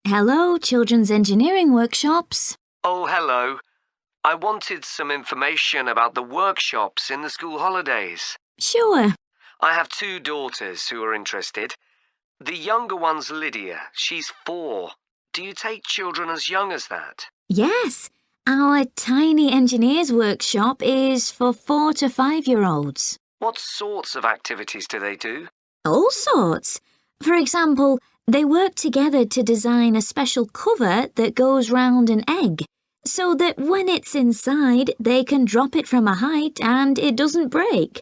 Hello, Children's Engineering Workshops. Oh, hello. I wanted some information about the workshops in the school holidays. Sure. I have two daughters who are interested. The younger one's Lydia. She's 4. Do you take children as young as that? Yes, our Tiny Engineers Workshop is for 4 to 5-year-olds. What sorts of activities do they do? All sorts. For example, they work together to design a special cover that goes round an egg, so that when it's inside, they can drop it from a height and it doesn't break.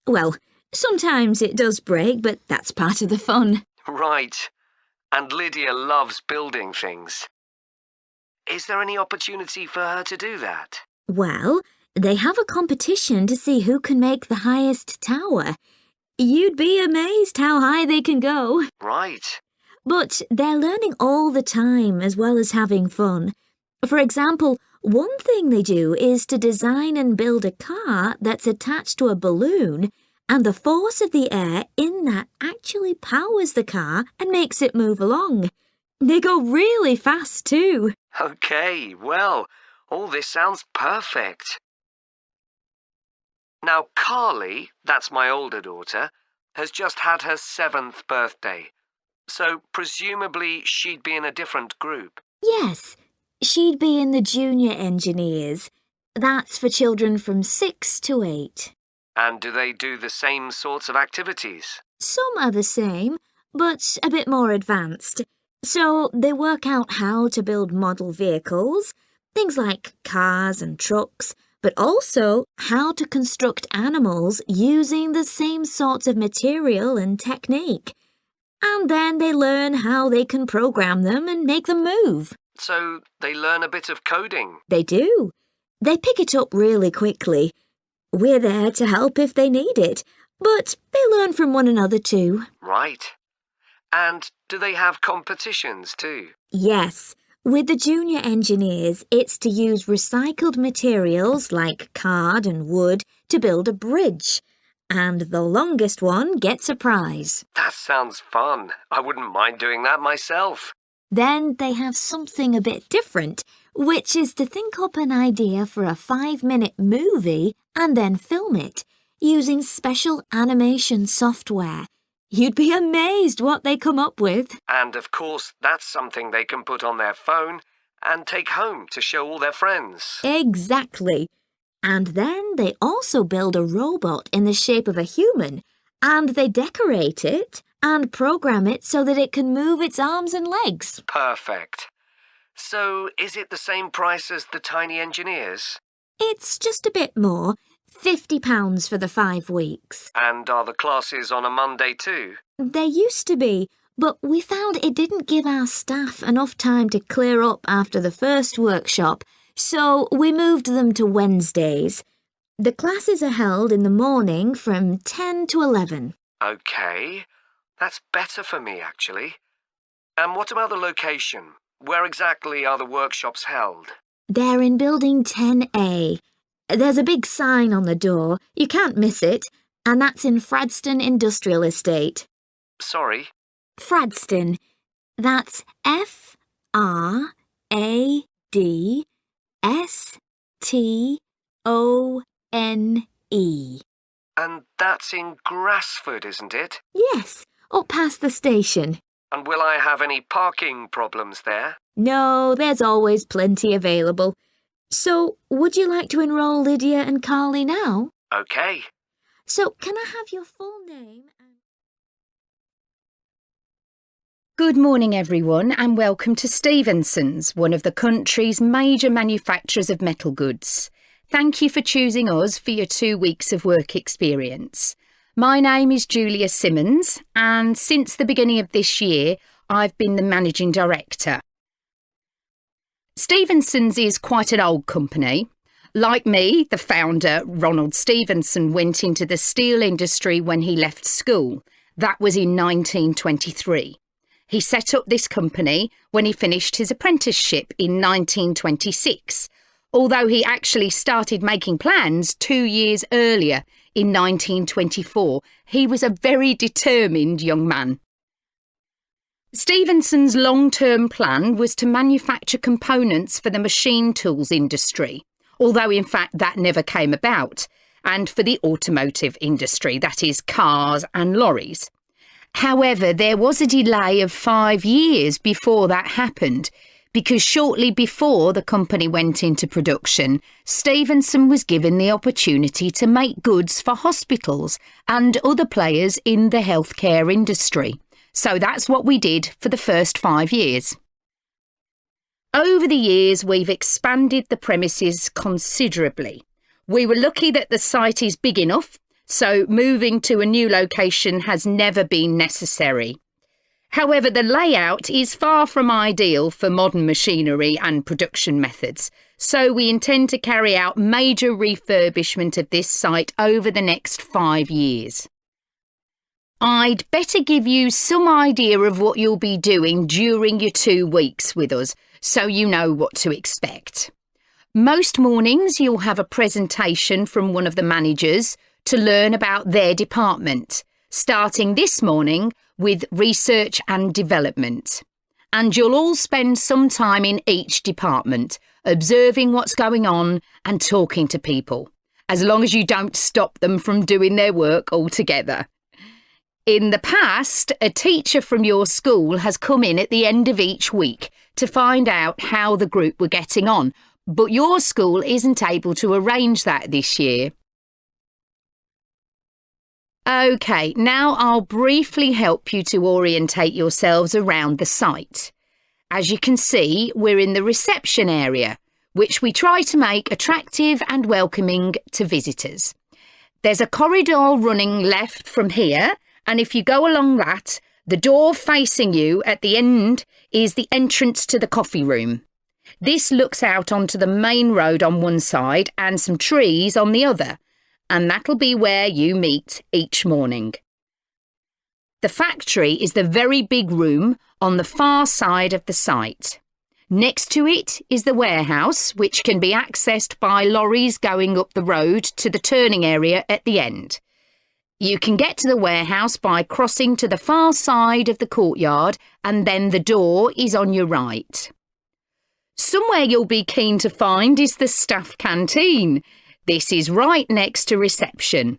Well, sometimes it does break, but that's part of the fun. Right. And Lydia loves building things. Is there any opportunity for her to do that? Well, they have a competition to see who can make the highest tower. You'd be amazed how high they can go. Right. But they're learning all the time as well as having fun. For example, one thing they do is to design and build a car that's attached to a balloon, and the force of the air in that actually powers the car and makes it move along. They go really fast too. Okay, well, all this sounds perfect. Now, Carly, that's my older daughter, has just had her 7th birthday. So presumably she'd be in a different group. Yes, she'd be in the Junior Engineers. That's for children from 6 to 8. And do they do the same sorts of activities? Some are the same, but a bit more advanced. So they work out how to build model vehicles, things like cars and trucks, but also how to construct animals using the same sorts of material and technique. And then they learn how they can program them and make them move. So they learn a bit of coding. They do. They pick it up really quickly. We're there to help if they need it, but they learn from one another too. Right. And do they have competitions too? Yes. With the Junior Engineers, it's to use recycled materials like card and wood to build a bridge. And the longest one gets a prize. That sounds fun. I wouldn't mind doing that myself. Then they have something a bit different, which is to think up an idea for a 5-minute movie and then film it, using special animation software. You'd be amazed what they come up with. And of course, that's something they can put on their phone and take home to show all their friends. Exactly. And then they also build a robot in the shape of a human, and they decorate it and program it so that it can move its arms and legs. Perfect. So is it the same price as the Tiny Engineers? It's just a bit more, £50 for the 5 weeks. And are the classes on a Monday too? They used to be, but we found it didn't give our staff enough time to clear up after the first workshop, so we moved them to Wednesdays. The classes are held in the morning from 10 to 11. Okay, that's better for me actually. And what about the location? Where exactly are the workshops held? They're in Building 10A. There's a big sign on the door. You can't miss it. And that's in Fradston Industrial Estate. Sorry? Fradston. That's F-R-A-D-S-T-O-N-E. And that's in Grassford, isn't it? Yes, up past the station. And will I have any parking problems there? No, there's always plenty available. So, would you like to enroll Lydia and Carly now? Okay. So, can I have your full name? Good morning, everyone, and welcome to Stevenson's, one of the country's major manufacturers of metal goods. Thank you for choosing us for your 2 weeks of work experience. My name is Julia Simmons, and since the beginning of this year, I've been the Managing Director. Stevenson's is quite an old company. Like me, the founder, Ronald Stevenson, went into the steel industry when he left school. That was in 1923. He set up this company when he finished his apprenticeship in 1926, although he actually started making plans 2 years earlier in 1924. He was a very determined young man. Stevenson's long-term plan was to manufacture components for the machine tools industry, although in fact that never came about, and for the automotive industry, that is cars and lorries. However, there was a delay of 5 years before that happened, because shortly before the company went into production, Stevenson was given the opportunity to make goods for hospitals and other players in the healthcare industry. So that's what we did for the first 5 years. Over the years, we've expanded the premises considerably. We were lucky that the site is big enough, so moving to a new location has never been necessary. However, the layout is far from ideal for modern machinery and production methods, so we intend to carry out major refurbishment of this site over the next 5 years. I'd better give you some idea of what you'll be doing during your 2 weeks with us, so you know what to expect. Most mornings you'll have a presentation from one of the managers to learn about their department, starting this morning with research and development. And you'll all spend some time in each department, observing what's going on and talking to people, as long as you don't stop them from doing their work altogether. In the past, a teacher from your school has come in at the end of each week to find out how the group were getting on, but your school isn't able to arrange that this year. OK, now I'll briefly help you to orientate yourselves around the site. As you can see, we're in the reception area, which we try to make attractive and welcoming to visitors. There's a corridor running left from here, and if you go along that, the door facing you at the end is the entrance to the coffee room. This looks out onto the main road on one side and some trees on the other, and that'll be where you meet each morning. The factory is the very big room on the far side of the site. Next to it is the warehouse, which can be accessed by lorries going up the road to the turning area at the end. You can get to the warehouse by crossing to the far side of the courtyard, and then the door is on your right. Somewhere you'll be keen to find is the staff canteen. This is right next to reception.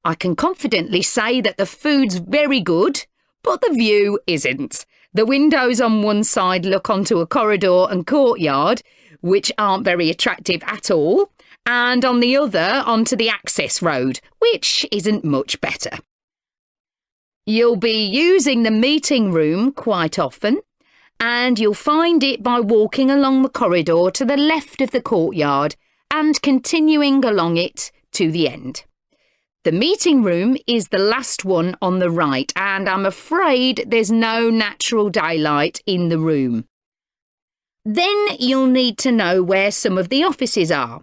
I can confidently say that the food's very good, but the view isn't. The windows on one side look onto a corridor and courtyard, which aren't very attractive at all, and on the other onto the access road, which isn't much better. You'll be using the meeting room quite often, and you'll find it by walking along the corridor to the left of the courtyard and continuing along it to the end. The meeting room is the last one on the right, and I'm afraid there's no natural daylight in the room. Then you'll need to know where some of the offices are.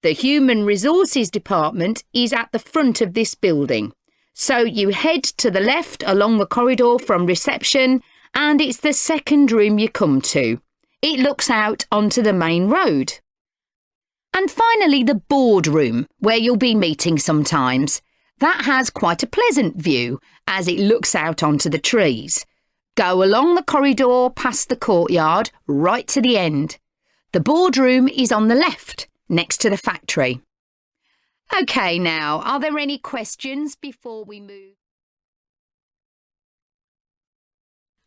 The Human Resources Department is at the front of this building, so you head to the left along the corridor from reception, and it's the second room you come to. It looks out onto the main road. And finally, the boardroom, where you'll be meeting sometimes. That has quite a pleasant view, as it looks out onto the trees. Go along the corridor past the courtyard, right to the end. The boardroom is on the left, next to the factory. OK, now, are there any questions before we move?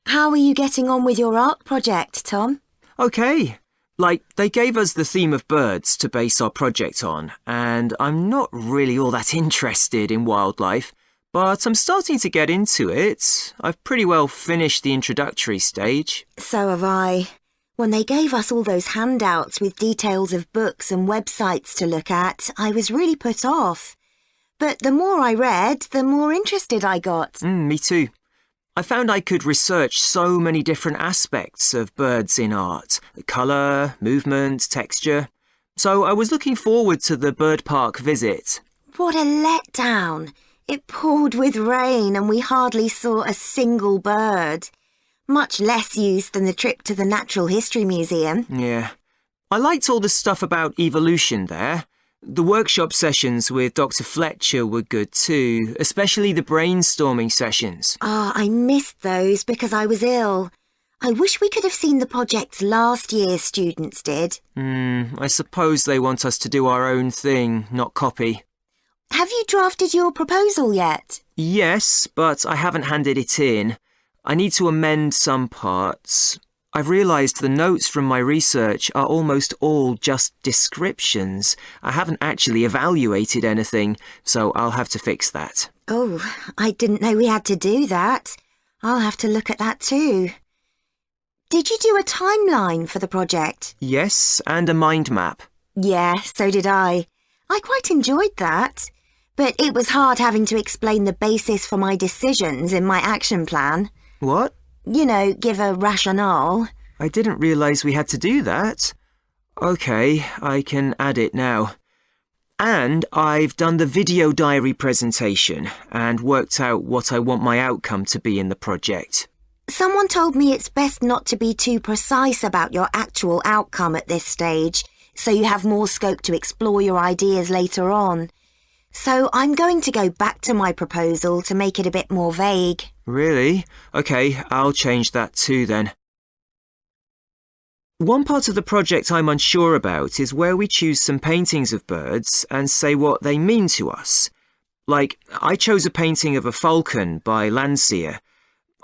How are you getting on with your art project, Tom? OK. They gave us the theme of birds to base our project on, and I'm not really all that interested in wildlife, but I'm starting to get into it. I've pretty well finished the introductory stage. So have I. When they gave us all those handouts with details of books and websites to look at, I was really put off. But the more I read, the more interested I got. Me too. I found I could research so many different aspects of birds in art. Colour, movement, texture. So I was looking forward to the bird park visit. What a letdown. It poured with rain and we hardly saw a single bird. Much less use than the trip to the Natural History Museum. Yeah. I liked all the stuff about evolution there. The workshop sessions with Dr. Fletcher were good too, especially the brainstorming sessions. I missed those because I was ill. I wish we could have seen the projects last year's students did. I suppose they want us to do our own thing, not copy. Have you drafted your proposal yet? Yes, but I haven't handed it in. I need to amend some parts. I've realised the notes from my research are almost all just descriptions. I haven't actually evaluated anything, so I'll have to fix that. Oh, I didn't know we had to do that. I'll have to look at that too. Did you do a timeline for the project? Yes, and a mind map. Yeah, so did I. I quite enjoyed that. But it was hard having to explain the basis for my decisions in my action plan. What? You know, give a rationale. I didn't realise we had to do that. OK, I can add it now. And I've done the video diary presentation and worked out what I want my outcome to be in the project. Someone told me it's best not to be too precise about your actual outcome at this stage, so you have more scope to explore your ideas later on. So I'm going to go back to my proposal to make it a bit more vague. Really? OK, I'll change that too then. One part of the project I'm unsure about is where we choose some paintings of birds and say what they mean to us. Like, I chose a painting of a falcon by Landseer.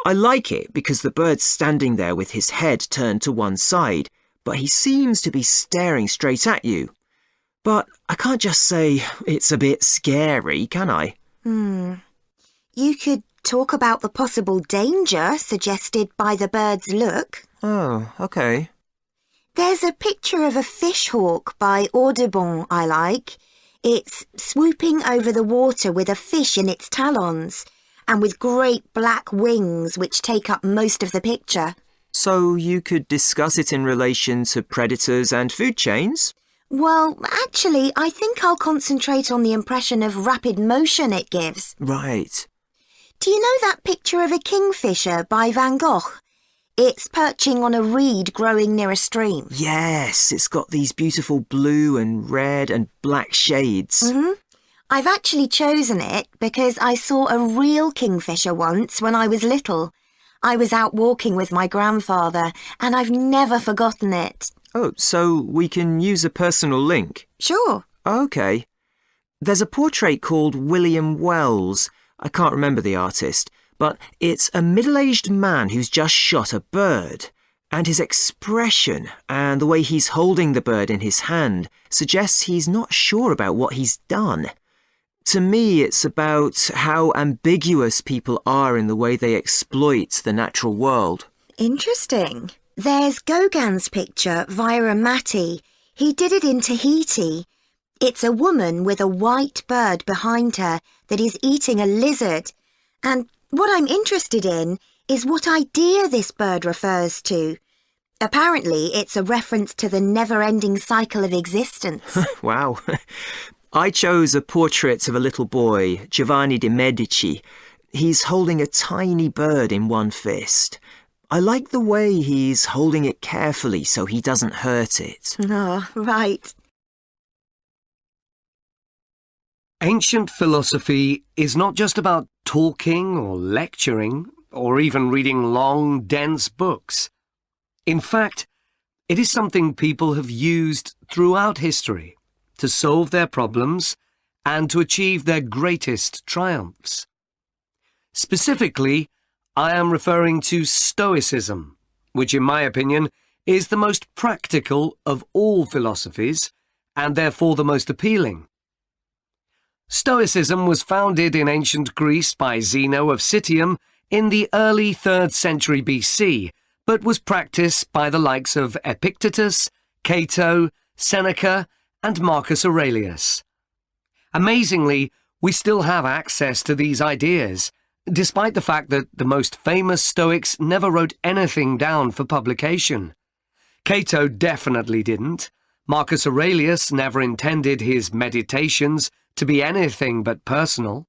I like it because the bird's standing there with his head turned to one side, but he seems to be staring straight at you. But I can't just say it's a bit scary, can I? You could talk about the possible danger suggested by the bird's look. Oh, OK. There's a picture of a fishhawk by Audubon I like. It's swooping over the water with a fish in its talons and with great black wings which take up most of the picture. So you could discuss it in relation to predators and food chains? Well, actually, I think I'll concentrate on the impression of rapid motion it gives. Right. Do you know that picture of a kingfisher by Van Gogh? It's perching on a reed growing near a stream. Yes, it's got these beautiful blue and red and black shades. I've actually chosen it because I saw a real kingfisher once when I was little. I was out walking with my grandfather and I've never forgotten it. Oh, so we can use a personal link? Sure. OK. There's a portrait called William Wells. I can't remember the artist, but it's a middle-aged man who's just shot a bird. And his expression and the way he's holding the bird in his hand suggests he's not sure about what he's done. To me, it's about how ambiguous people are in the way they exploit the natural world. Interesting. There's Gauguin's picture, Vira Mati. He did it in Tahiti. It's a woman with a white bird behind her that is eating a lizard. And what I'm interested in is what idea this bird refers to. Apparently, it's a reference to the never-ending cycle of existence. Wow. I chose a portrait of a little boy, Giovanni de' Medici. He's holding a tiny bird in one fist. I like the way he's holding it carefully so he doesn't hurt it. Oh, right. Ancient philosophy is not just about talking or lecturing or even reading long, dense books. In fact, it is something people have used throughout history to solve their problems and to achieve their greatest triumphs. Specifically, I am referring to Stoicism, which in my opinion is the most practical of all philosophies and therefore the most appealing. Stoicism was founded in ancient Greece by Zeno of Citium in the early 3rd century BC, but was practiced by the likes of Epictetus, Cato, Seneca, and Marcus Aurelius. Amazingly, we still have access to these ideas, despite the fact that the most famous Stoics never wrote anything down for publication. Cato definitely didn't. Marcus Aurelius never intended his meditations to be anything but personal.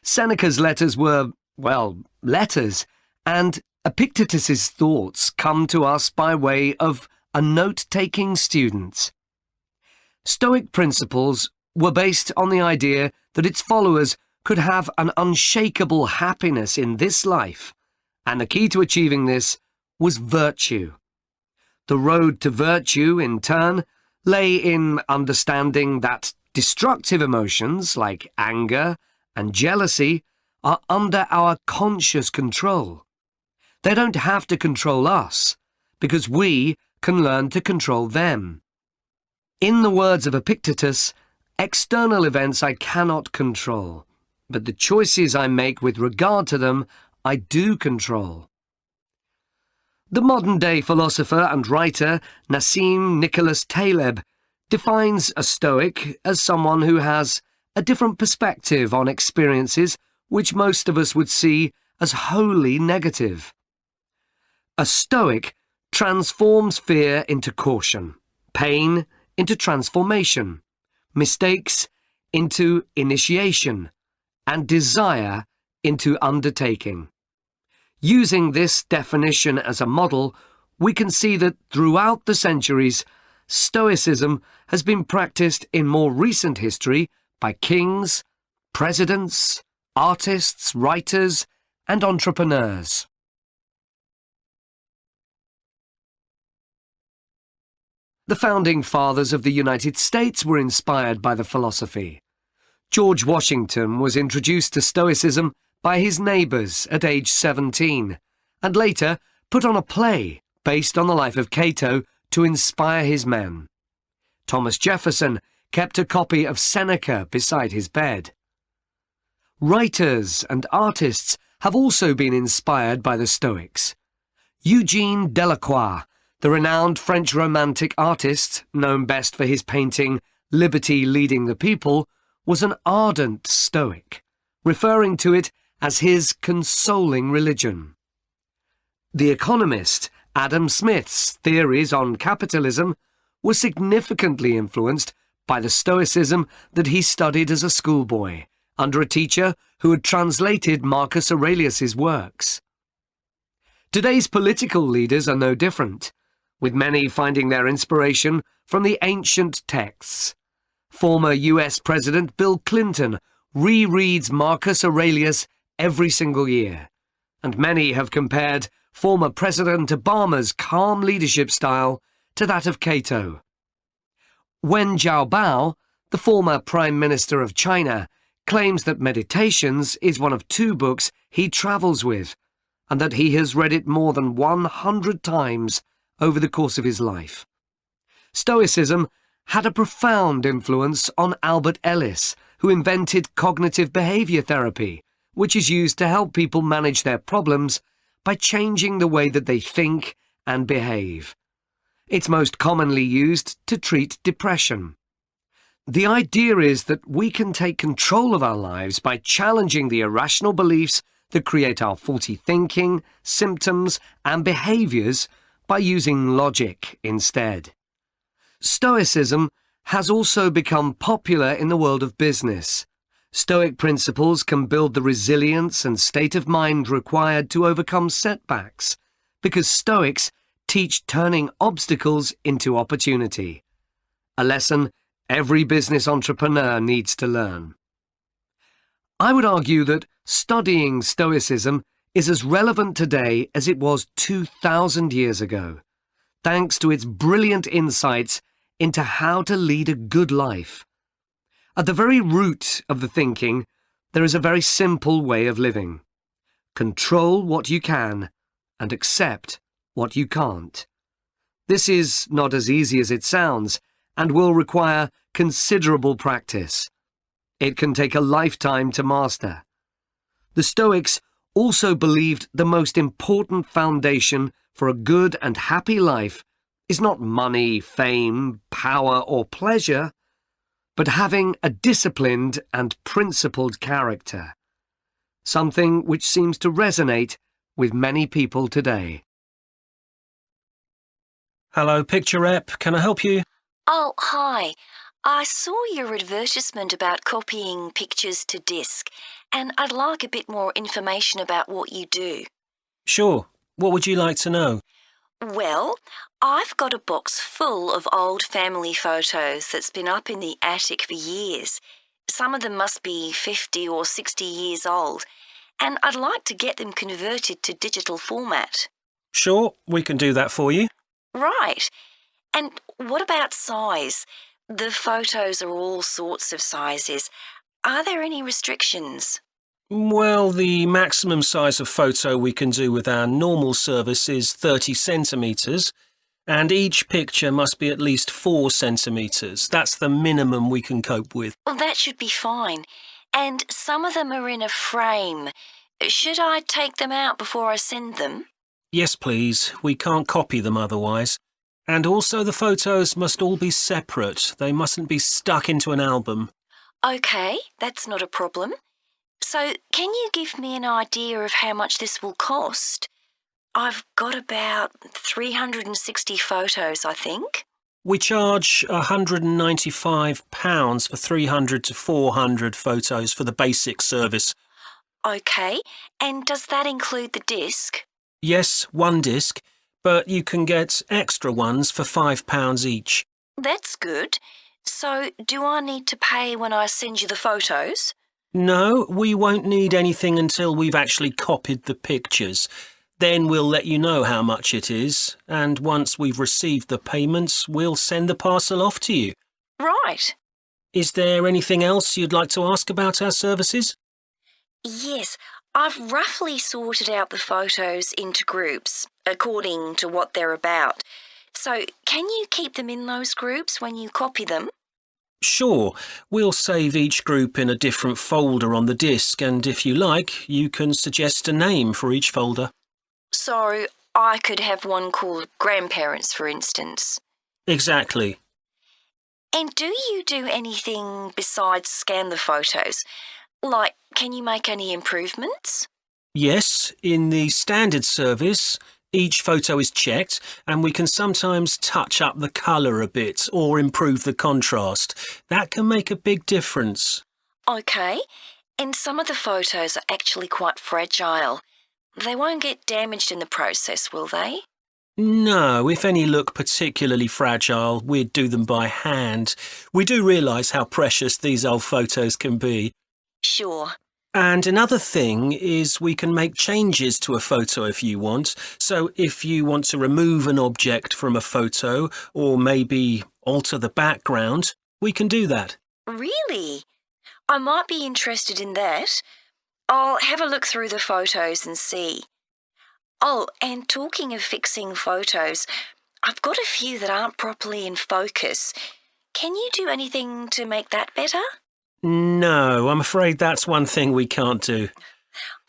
Seneca's letters were, well, letters, and Epictetus's thoughts come to us by way of a note-taking student. Stoic principles were based on the idea that its followers could have an unshakable happiness in this life, and the key to achieving this was virtue. The road to virtue, in turn, lay in understanding that destructive emotions like anger and jealousy are under our conscious control. They don't have to control us, because we can learn to control them. In the words of Epictetus, external events I cannot control, but the choices I make with regard to them I do control. The modern-day philosopher and writer Nassim Nicholas Taleb defines a Stoic as someone who has a different perspective on experiences which most of us would see as wholly negative. A Stoic transforms fear into caution, pain into transformation, mistakes into initiation, and desire into undertaking. Using this definition as a model, we can see that throughout the centuries, Stoicism has been practiced in more recent history by kings, presidents, artists, writers, and entrepreneurs. The founding fathers of the United States were inspired by the philosophy. George Washington was introduced to Stoicism by his neighbours at age 17, and later put on a play based on the life of Cato to inspire his men. Thomas Jefferson kept a copy of Seneca beside his bed. Writers and artists have also been inspired by the Stoics. Eugene Delacroix, the renowned French Romantic artist, known best for his painting Liberty Leading the People, was an ardent Stoic, referring to it as his consoling religion. The economist Adam Smith's theories on capitalism were significantly influenced by the Stoicism that he studied as a schoolboy, under a teacher who had translated Marcus Aurelius's works. Today's political leaders are no different, with many finding their inspiration from the ancient texts. Former US President Bill Clinton rereads Marcus Aurelius every single year, and many have compared former President Obama's calm leadership style to that of Cato. Wen Jiabao, the former Prime Minister of China, claims that Meditations is one of 2 books he travels with, and that he has read it more than 100 times over the course of his life. Stoicism had a profound influence on Albert Ellis, who invented cognitive behavior therapy, which is used to help people manage their problems by changing the way that they think and behave. It's most commonly used to treat depression. The idea is that we can take control of our lives by challenging the irrational beliefs that create our faulty thinking, symptoms, and behaviors by using logic instead. Stoicism has also become popular in the world of business. Stoic principles can build the resilience and state of mind required to overcome setbacks, because Stoics teach turning obstacles into opportunity, a lesson every business entrepreneur needs to learn. I would argue that studying Stoicism is as relevant today as it was 2,000 years ago, thanks to its brilliant insights into how to lead a good life. At the very root of the thinking, there is a very simple way of living. Control what you can and accept what you can't. This is not as easy as it sounds and will require considerable practice. It can take a lifetime to master. The Stoics also believed the most important foundation for a good and happy life is not money, fame, power, or pleasure, but having a disciplined and principled character, something which seems to resonate with many people today. Hello, Picture Rep. Can I help you? Oh, hi. I saw your advertisement about copying pictures to disk, and I'd like a bit more information about what you do. Sure. What would you like to know? Well, I've got a box full of old family photos that's been up in the attic for years. Some of them must be 50 or 60 years old, and I'd like to get them converted to digital format. Sure, we can do that for you. Right. And what about size? The photos are all sorts of sizes. Are there any restrictions? Well, the maximum size of photo we can do with our normal service is 30 centimetres, and each picture must be at least 4 centimetres. That's the minimum we can cope with. Well, that should be fine. And some of them are in a frame. Should I take them out before I send them? Yes, please. We can't copy them otherwise. And also the photos must all be separate. They mustn't be stuck into an album. OK, that's not a problem. So, can you give me an idea of how much this will cost? I've got about 360 photos, I think. We charge £195 for 300 to 400 photos for the basic service. OK, and does that include the disc? Yes, one disc, but you can get extra ones for £5 each. That's good. So, do I need to pay when I send you the photos? No, we won't need anything until we've actually copied the pictures. Then we'll let you know how much it is, and once we've received the payments, we'll send the parcel off to you. Right. Is there anything else you'd like to ask about our services? Yes, I've roughly sorted out the photos into groups, according to what they're about. So, can you keep them in those groups when you copy them? Sure, we'll save each group in a different folder on the disk, and if you like, you can suggest a name for each folder. So, I could have one called Grandparents, for instance. Exactly. And do you do anything besides scan the photos? Like, can you make any improvements? Yes, in the standard service, each photo is checked, and we can sometimes touch up the colour a bit or improve the contrast. That can make a big difference. OK, and some of the photos are actually quite fragile. They won't get damaged in the process, will they? No, if any look particularly fragile, we'd do them by hand. We do realise how precious these old photos can be. Sure. And another thing is we can make changes to a photo if you want. So if you want to remove an object from a photo or maybe alter the background, we can do that. Really? I might be interested in that. I'll have a look through the photos and see. Oh, and talking of fixing photos, I've got a few that aren't properly in focus. Can you do anything to make that better? No, I'm afraid that's one thing we can't do.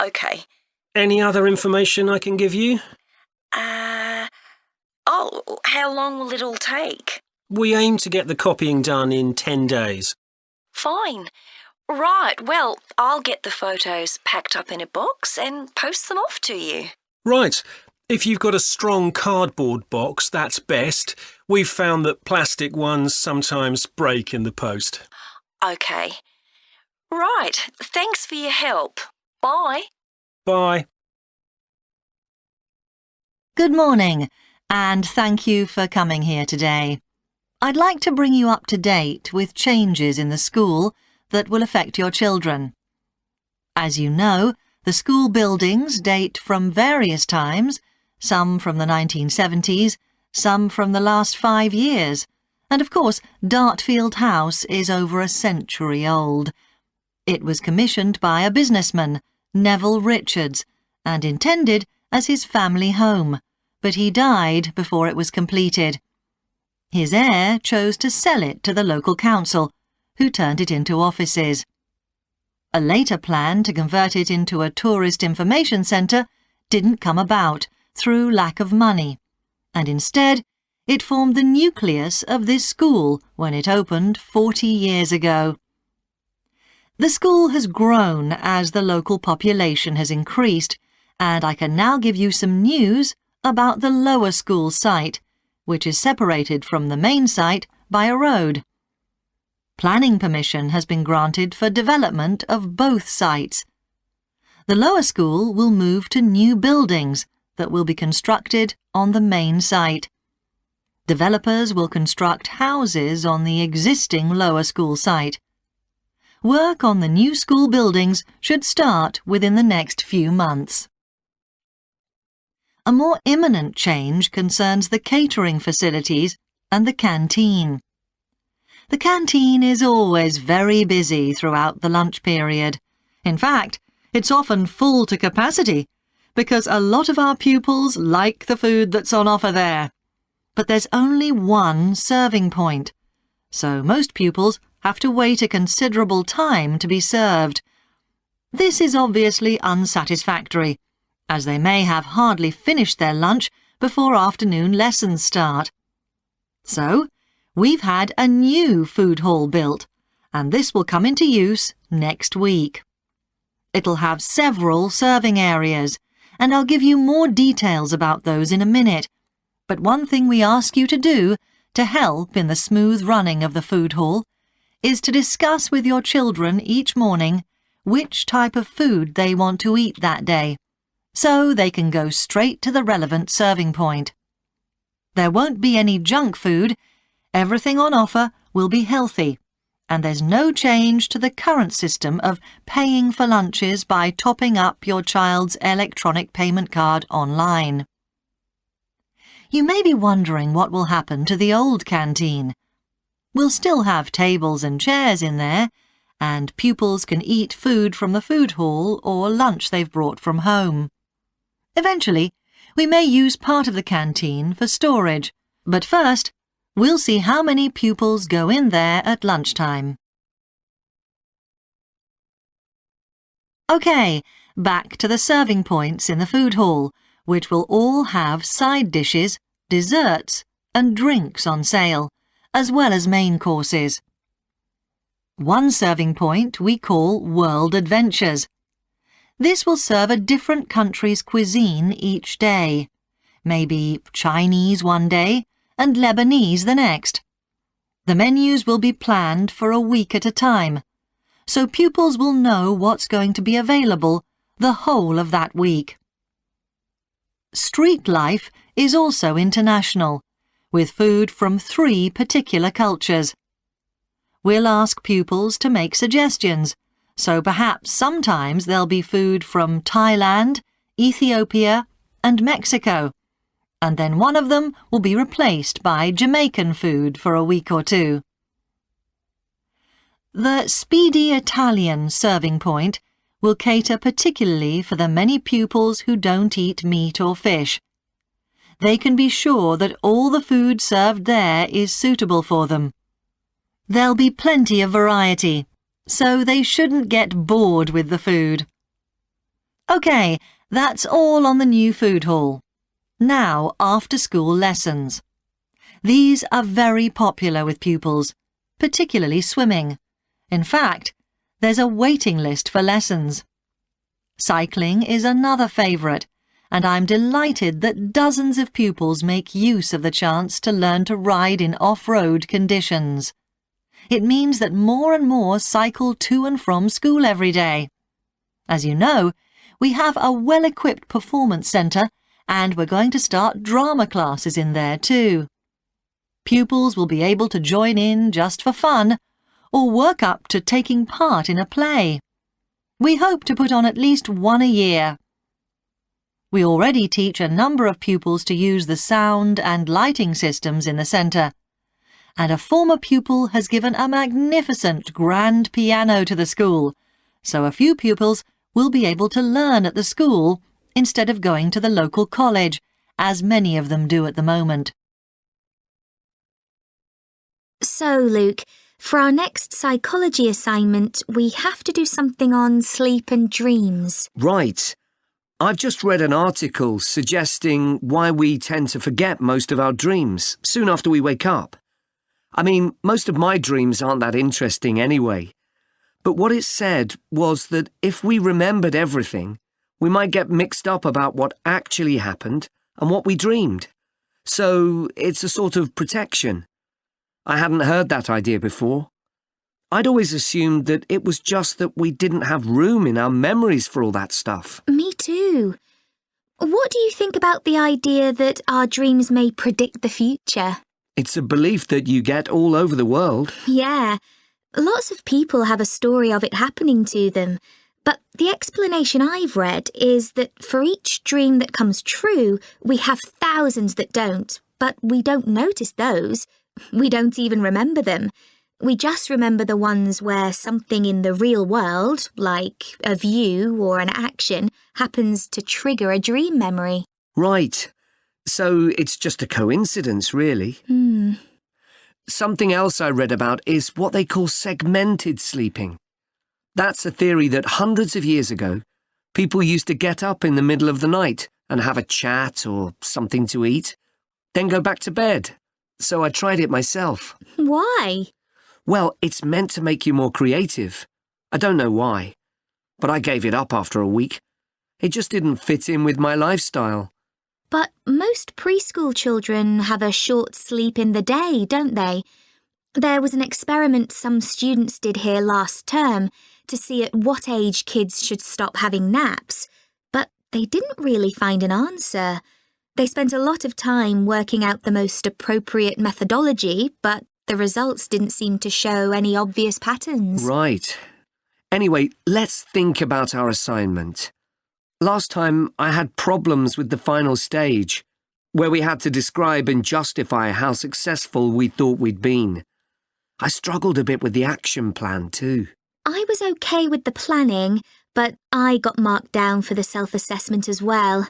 OK. Any other information I can give you? Oh, how long will it all take? We aim to get the copying done in 10 days. Fine. Right, well, I'll get the photos packed up in a box and post them off to you. Right. If you've got a strong cardboard box, that's best. We've found that plastic ones sometimes break in the post. OK. Right, thanks for your help. Bye. Bye. Good morning, and thank you for coming here today. I'd like to bring you up to date with changes in the school that will affect your children. As you know, the school buildings date from various times, some from the 1970s, some from the last 5 years, and of course Dartfield House is over a century old. It was commissioned by a businessman, Neville Richards, and intended as his family home, but he died before it was completed. His heir chose to sell it to the local council, who turned it into offices. A later plan to convert it into a tourist information centre didn't come about through lack of money, and instead it formed the nucleus of this school when it opened 40 years ago. The school has grown as the local population has increased, and I can now give you some news about the lower school site, which is separated from the main site by a road. Planning permission has been granted for development of both sites. The lower school will move to new buildings that will be constructed on the main site. Developers will construct houses on the existing lower school site. Work on the new school buildings should start within the next few months. A more imminent change concerns the catering facilities and the canteen. The canteen is always very busy throughout the lunch period. In fact, it's often full to capacity because a lot of our pupils like the food that's on offer there. But there's only one serving point, so most pupils have to wait a considerable time to be served. This is obviously unsatisfactory, as they may have hardly finished their lunch before afternoon lessons start. So, we've had a new food hall built, and this will come into use next week. It'll have several serving areas, and I'll give you more details about those in a minute. But one thing we ask you to do to help in the smooth running of the food hall is to discuss with your children each morning which type of food they want to eat that day, so they can go straight to the relevant serving point. There won't be any junk food. Everything on offer will be healthy, and there's no change to the current system of paying for lunches by topping up your child's electronic payment card online. You may be wondering what will happen to the old canteen. We'll still have tables and chairs in there, and pupils can eat food from the food hall or lunch they've brought from home. Eventually, we may use part of the canteen for storage, but first, we'll see how many pupils go in there at lunchtime. OK, back to the serving points in the food hall, which will all have side dishes, desserts and drinks on sale, as well as main courses. One serving point we call World Adventures. This will serve a different country's cuisine each day, maybe Chinese one day and Lebanese the next. The menus will be planned for a week at a time, so pupils will know what's going to be available the whole of that week. Street life is also international, with food from 3 particular cultures. We'll ask pupils to make suggestions, so perhaps sometimes there'll be food from Thailand, Ethiopia and Mexico, and then one of them will be replaced by Jamaican food for a week or 2. The Speedy Italian serving point will cater particularly for the many pupils who don't eat meat or fish. They can be sure that all the food served there is suitable for them. There'll be plenty of variety, so they shouldn't get bored with the food. OK, that's all on the new food hall. Now, after-school lessons. These are very popular with pupils, particularly swimming. In fact, there's a waiting list for lessons. Cycling is another favourite, and I'm delighted that dozens of pupils make use of the chance to learn to ride in off-road conditions. It means that more and more cycle to and from school every day. As you know, we have a well-equipped performance centre, and we're going to start drama classes in there too. Pupils will be able to join in just for fun, or work up to taking part in a play. We hope to put on at least one a year. We already teach a number of pupils to use the sound and lighting systems in the centre, and a former pupil has given a magnificent grand piano to the school, so a few pupils will be able to learn at the school instead of going to the local college, as many of them do at the moment. So, Luke, for our next psychology assignment, we have to do something on sleep and dreams. Right. I've just read an article suggesting why we tend to forget most of our dreams soon after we wake up. I mean, most of my dreams aren't that interesting anyway. But what it said was that if we remembered everything, we might get mixed up about what actually happened and what we dreamed. So it's a sort of protection. I hadn't heard that idea before. I'd always assumed that it was just that we didn't have room in our memories for all that stuff. Me too. What do you think about the idea that our dreams may predict the future? It's a belief that you get all over the world. Yeah, lots of people have a story of it happening to them. But the explanation I've read is that for each dream that comes true, we have thousands that don't, but we don't notice those. We don't even remember them. We just remember the ones where something in the real world, like a view or an action, happens to trigger a dream memory. Right. So it's just a coincidence, really. Something else I read about is what they call segmented sleeping. That's a theory that hundreds of years ago, people used to get up in the middle of the night and have a chat or something to eat, then go back to bed. So I tried it myself. Why? Well, it's meant to make you more creative. I don't know why, but I gave it up after a week. It just didn't fit in with my lifestyle. But most preschool children have a short sleep in the day, don't they? There was an experiment some students did here last term to see at what age kids should stop having naps, but they didn't really find an answer. They spent a lot of time working out the most appropriate methodology, but the results didn't seem to show any obvious patterns. Right. Anyway, let's think about our assignment. Last time I had problems with the final stage, where we had to describe and justify how successful we thought we'd been. I struggled a bit with the action plan too. I was okay with the planning, but I got marked down for the self-assessment as well.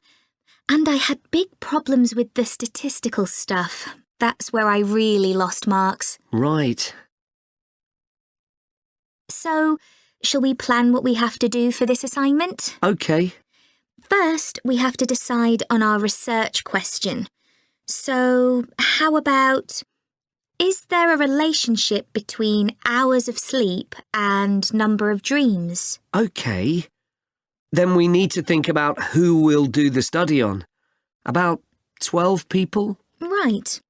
And I had big problems with the statistical stuff. That's where I really lost marks. Right. So, shall we plan what we have to do for this assignment? Okay. First, we have to decide on our research question. So, how about, is there a relationship between hours of sleep and number of dreams? Okay. Then we need to think about who we'll do the study on. About 12 people? Right.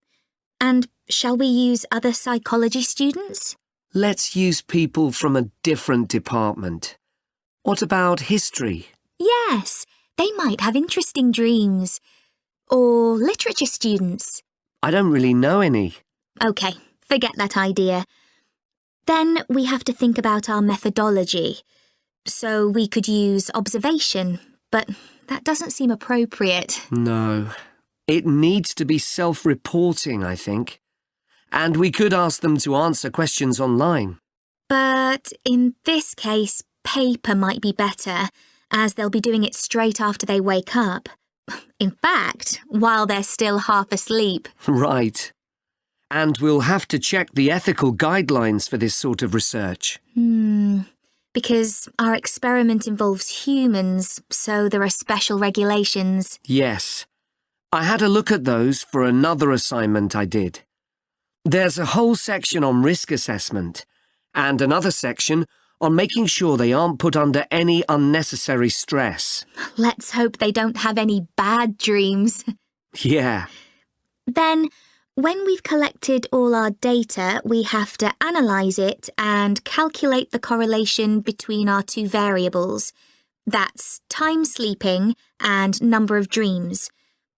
And shall we use other psychology students? Let's use people from a different department. What about history? Yes, they might have interesting dreams. Or literature students. I don't really know any. OK, forget that idea. Then we have to think about our methodology. So we could use observation, but that doesn't seem appropriate. No. It needs to be self-reporting, I think. And we could ask them to answer questions online. But in this case, paper might be better, as they'll be doing it straight after they wake up. In fact, while they're still half asleep. Right. And we'll have to check the ethical guidelines for this sort of research. Because our experiment involves humans, so there are special regulations. Yes. I had a look at those for another assignment I did. There's a whole section on risk assessment, and another section on making sure they aren't put under any unnecessary stress. Let's hope they don't have any bad dreams. Yeah. Then, when we've collected all our data, we have to analyse it and calculate the correlation between our two variables. That's time sleeping and number of dreams.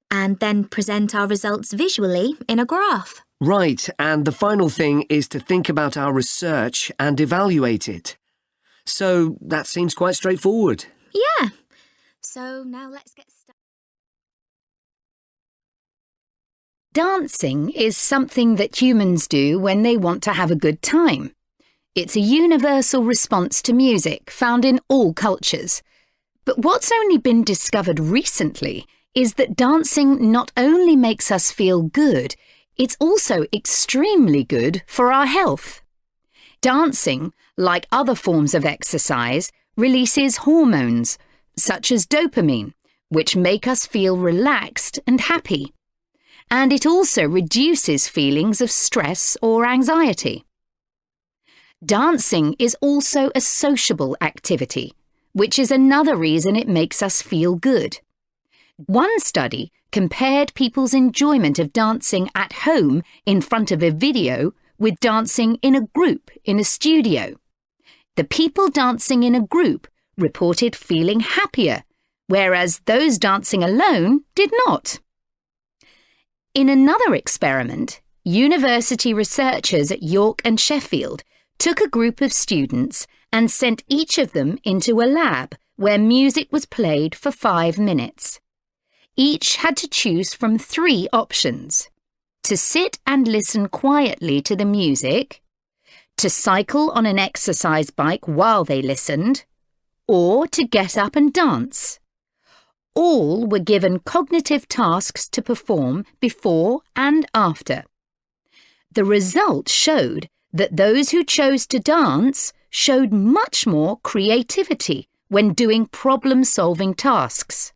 And then present our results visually in a graph. Right, and the final thing is to think about our research and evaluate it. So that seems quite straightforward. Yeah. So now let's get started. Dancing is something that humans do when they want to have a good time. It's a universal response to music found in all cultures. But what's only been discovered recently is that dancing not only makes us feel good, it's also extremely good for our health. Dancing, like other forms of exercise, releases hormones, such as dopamine, which make us feel relaxed and happy. And it also reduces feelings of stress or anxiety. Dancing is also a sociable activity, which is another reason it makes us feel good. One study compared people's enjoyment of dancing at home in front of a video with dancing in a group in a studio. The people dancing in a group reported feeling happier, whereas those dancing alone did not. In another experiment, university researchers at York and Sheffield took a group of students and sent each of them into a lab where music was played for 5 minutes. Each had to choose from 3 options: to sit and listen quietly to the music, to cycle on an exercise bike while they listened, or to get up and dance. All were given cognitive tasks to perform before and after. The result showed that those who chose to dance showed much more creativity when doing problem-solving tasks.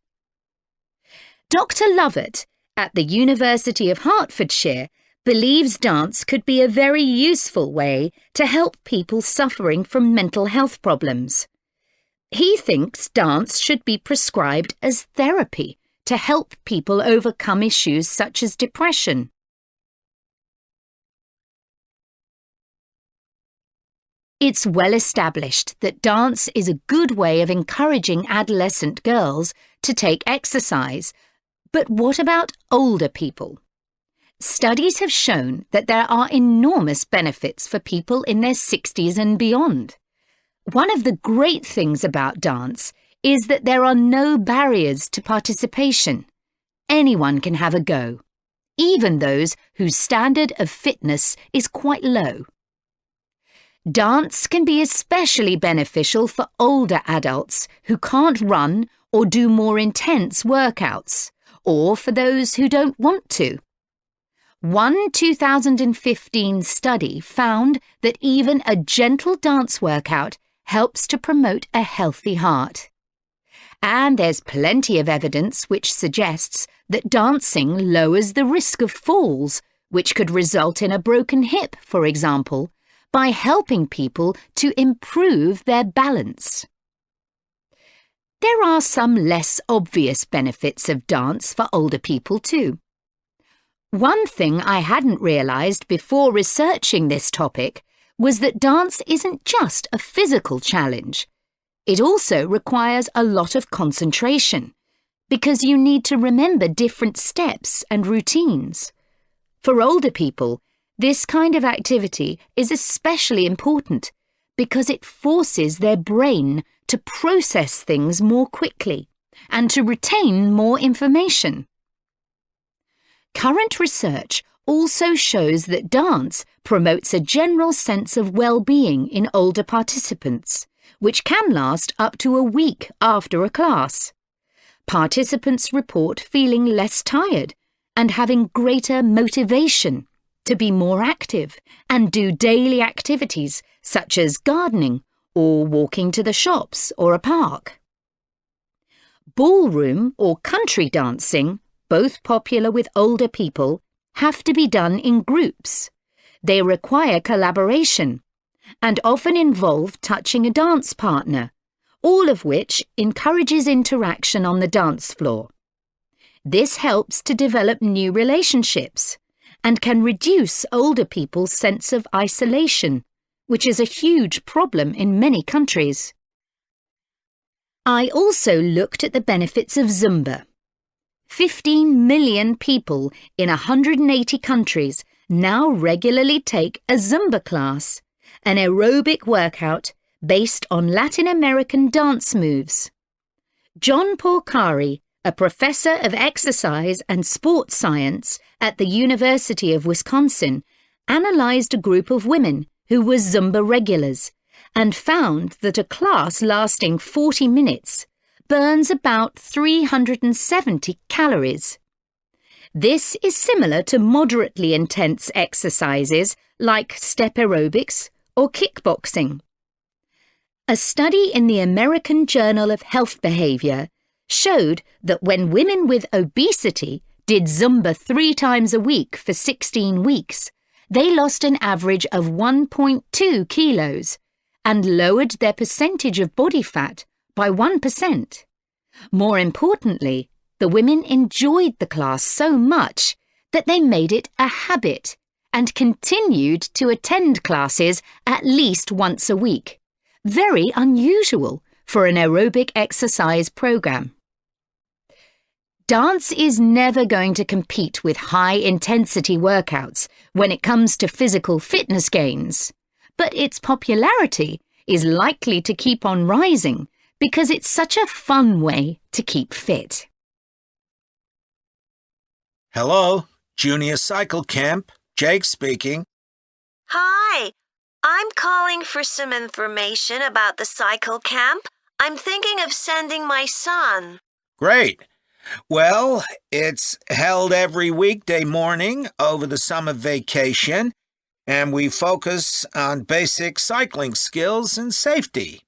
Dr. Lovett at the University of Hertfordshire believes dance could be a very useful way to help people suffering from mental health problems. He thinks dance should be prescribed as therapy to help people overcome issues such as depression. It's well established that dance is a good way of encouraging adolescent girls to take exercise. But what about older people? Studies have shown that there are enormous benefits for people in their 60s and beyond. One of the great things about dance is that there are no barriers to participation. Anyone can have a go, even those whose standard of fitness is quite low. Dance can be especially beneficial for older adults who can't run or do more intense workouts, or for those who don't want to. One 2015 study found that even a gentle dance workout helps to promote a healthy heart. And there's plenty of evidence which suggests that dancing lowers the risk of falls, which could result in a broken hip, for example, by helping people to improve their balance. There are some less obvious benefits of dance for older people too. One thing I hadn't realised before researching this topic was that dance isn't just a physical challenge. It also requires a lot of concentration, because you need to remember different steps and routines. For older people, this kind of activity is especially important because it forces their brain to process things more quickly and to retain more information. Current research also shows that dance promotes a general sense of well-being in older participants, which can last up to a week after a class. Participants report feeling less tired and having greater motivation to be more active and do daily activities such as gardening or walking to the shops or a park. Ballroom or country dancing, both popular with older people, have to be done in groups. They require collaboration and often involve touching a dance partner, all of which encourages interaction on the dance floor. This helps to develop new relationships and can reduce older people's sense of isolation, which is a huge problem in many countries. I also looked at the benefits of Zumba. 15 million people in 180 countries now regularly take a Zumba class, an aerobic workout based on Latin American dance moves. John Porcari, a professor of exercise and sports science at the University of Wisconsin, analysed a group of women who were Zumba regulars and found that a class lasting 40 minutes burns about 370 calories. This is similar to moderately intense exercises like step aerobics or kickboxing. A study in the American Journal of Health Behaviour showed that when women with obesity did Zumba 3 times a week for 16 weeks, they lost an average of 1.2 kilos and lowered their percentage of body fat by 1%. More importantly, the women enjoyed the class so much that they made it a habit and continued to attend classes at least once a week. Very unusual for an aerobic exercise program. Dance is never going to compete with high-intensity workouts when it comes to physical fitness gains, but its popularity is likely to keep on rising because it's such a fun way to keep fit. Hello, Junior Cycle Camp. Jake speaking. Hi, I'm calling for some information about the cycle camp. I'm thinking of sending my son. Great. Well, it's held every weekday morning over the summer vacation, and we focus on basic cycling skills and safety.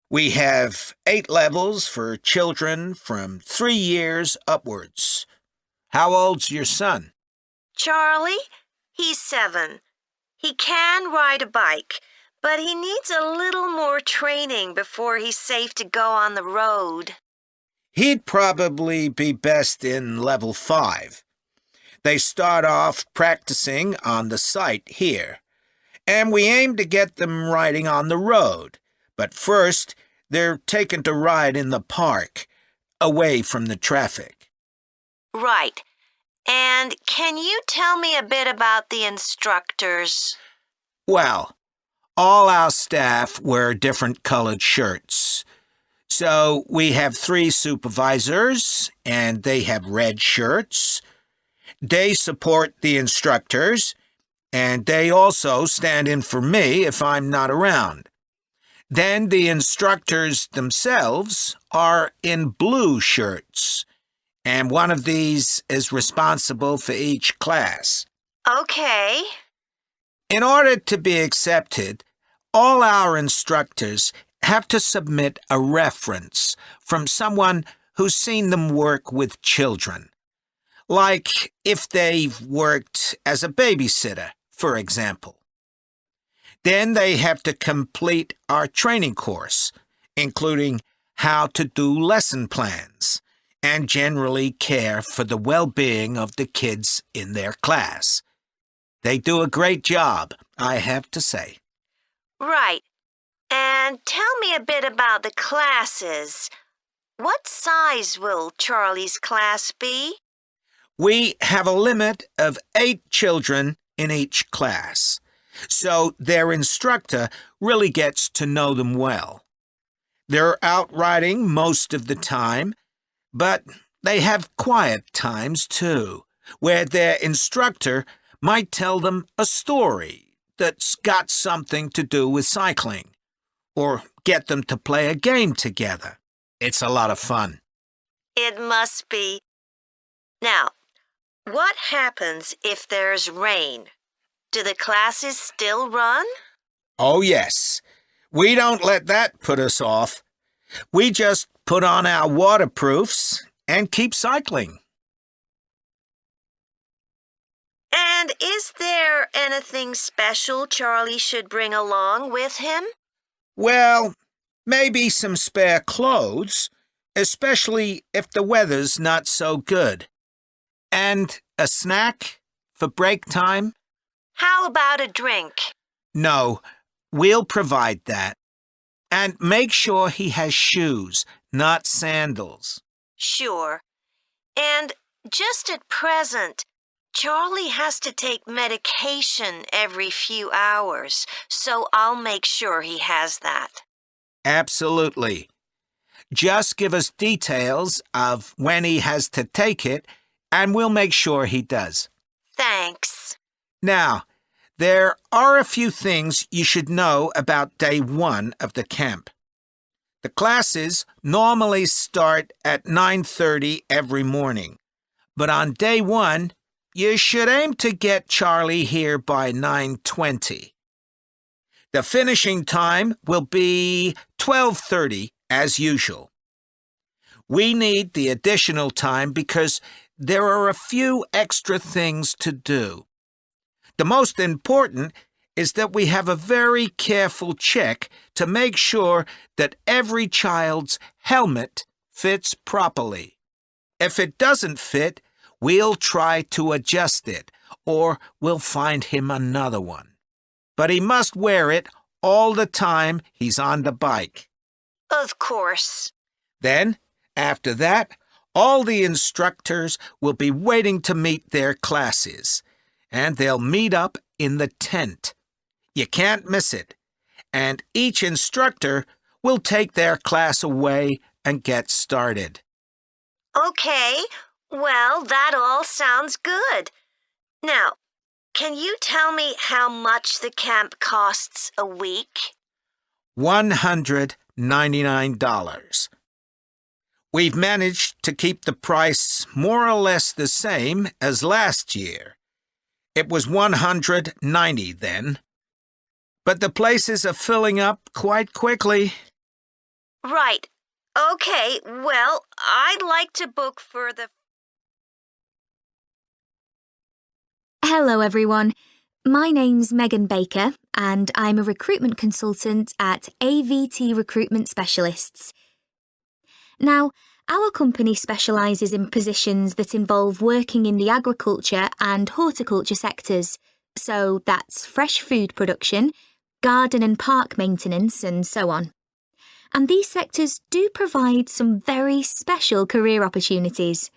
We have 8 levels for children from 3 years upwards. How old's your son? Charlie? He's 7. He can ride a bike, but he needs a little more training before he's safe to go on the road. He'd probably be best in level 5. They start off practicing on the site here, and we aim to get them riding on the road. But first, they're taken to ride in the park, away from the traffic. Right. And can you tell me a bit about the instructors? Well, all our staff wear different colored shirts. So we have 3 supervisors, and they have red shirts. They support the instructors, and they also stand in for me if I'm not around. Then the instructors themselves are in blue shirts, and one of these is responsible for each class. Okay. In order to be accepted, all our instructors have to submit a reference from someone who's seen them work with children. Like if they've worked as a babysitter, for example. Then they have to complete our training course, including how to do lesson plans and generally care for the well-being of the kids in their class. They do a great job, I have to say. Right. And tell me a bit about the classes. What size will Charlie's class be? We have a limit of 8 children in each class, so their instructor really gets to know them well. They're out riding most of the time, but they have quiet times too, where their instructor might tell them a story that's got something to do with cycling, or get them to play a game together. It's a lot of fun. It must be. Now, what happens if there's rain? Do the classes still run? Oh, yes. We don't let that put us off. We just put on our waterproofs and keep cycling. And is there anything special Charlie should bring along with him? Well, maybe some spare clothes, especially if the weather's not so good. And a snack for break time? How about a drink? No, we'll provide that. And make sure he has shoes, not sandals. Sure. And just at present, Charlie has to take medication every few hours, so I'll make sure he has that. Absolutely. Just give us details of when he has to take it, and we'll make sure he does. Thanks. Now, there are a few things you should know about day 1 of the camp. The classes normally start at 9:30 every morning, but on day 1, you should aim to get Charlie here by 9:20. The finishing time will be 12:30 as usual. We need the additional time because there are a few extra things to do. The most important is that we have a very careful check to make sure that every child's helmet fits properly. If it doesn't fit, we'll try to adjust it, or we'll find him another one. But he must wear it all the time he's on the bike. Of course. Then, after that, All the instructors will be waiting to meet their classes, and they'll meet up in the tent. You can't miss it, and each instructor will take their class away and get started. Okay, well, that all sounds good. Now, can you tell me how much the camp costs a week? $199. We've managed to keep the price more or less the same as last year. It was $190 then. But the places are filling up quite quickly. Right. Okay, well, I'd like to book for the... Hello, everyone. My name's Megan Baker, and I'm a recruitment consultant at AVT Recruitment Specialists. Now, our company specialises in positions that involve working in the agriculture and horticulture sectors, so that's fresh food production, garden and park maintenance, and so on. And these sectors do provide some very special career opportunities.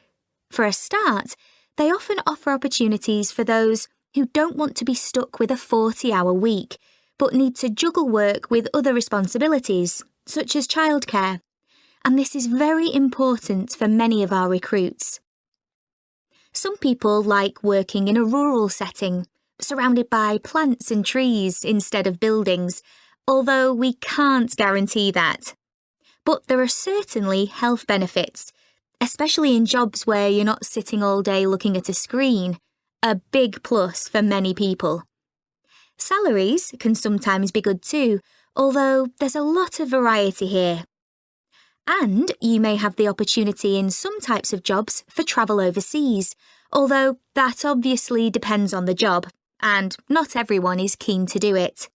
For a start, they often offer opportunities for those who don't want to be stuck with a 40-hour week, but need to juggle work with other responsibilities, such as childcare. And this is very important for many of our recruits. Some people like working in a rural setting, surrounded by plants and trees instead of buildings, although we can't guarantee that. But there are certainly health benefits, especially in jobs where you're not sitting all day looking at a screen, a big plus for many people. Salaries can sometimes be good too, although there's a lot of variety here. And you may have the opportunity in some types of jobs for travel overseas, although that obviously depends on the job, and not everyone is keen to do it.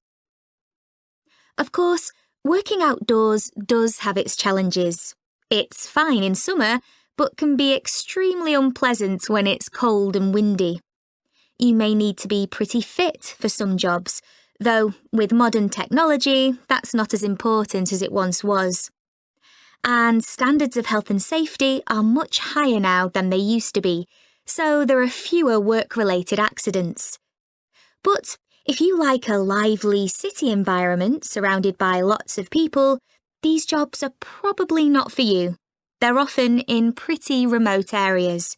Of course, working outdoors does have its challenges. It's fine in summer, but can be extremely unpleasant when it's cold and windy. You may need to be pretty fit for some jobs, though with modern technology, that's not as important as it once was. And standards of health and safety are much higher now than they used to be, so there are fewer work-related accidents. But if you like a lively city environment surrounded by lots of people, these jobs are probably not for you. They're often in pretty remote areas.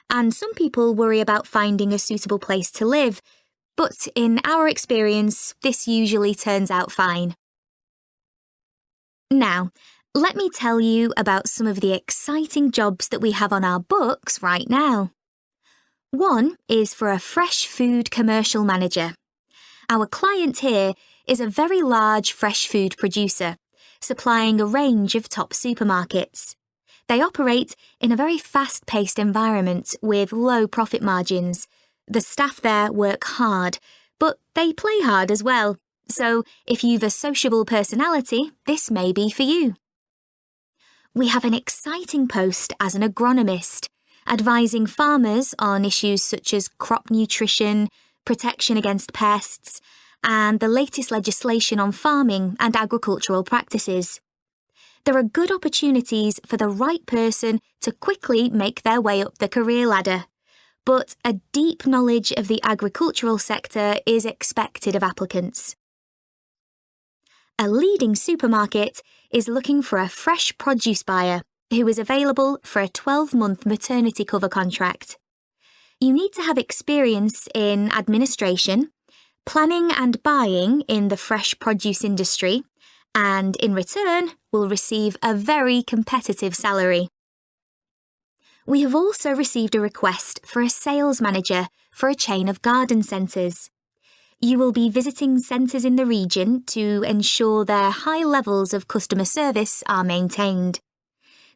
And some people worry about finding a suitable place to live, but in our experience, this usually turns out fine. Now, let me tell you about some of the exciting jobs that we have on our books right now. One is for a fresh food commercial manager. Our client here is a very large fresh food producer, supplying a range of top supermarkets. They operate in a very fast-paced environment with low profit margins. The staff there work hard, but they play hard as well. So if you've a sociable personality, this may be for you. We have an exciting post as an agronomist, advising farmers on issues such as crop nutrition, protection against pests, and the latest legislation on farming and agricultural practices. There are good opportunities for the right person to quickly make their way up the career ladder, but a deep knowledge of the agricultural sector is expected of applicants. A leading supermarket is looking for a fresh produce buyer who is available for a 12-month maternity cover contract. You need to have experience in administration, planning and buying in the fresh produce industry, and in return will receive a very competitive salary. We have also received a request for a sales manager for a chain of garden centres. You will be visiting centres in the region to ensure their high levels of customer service are maintained.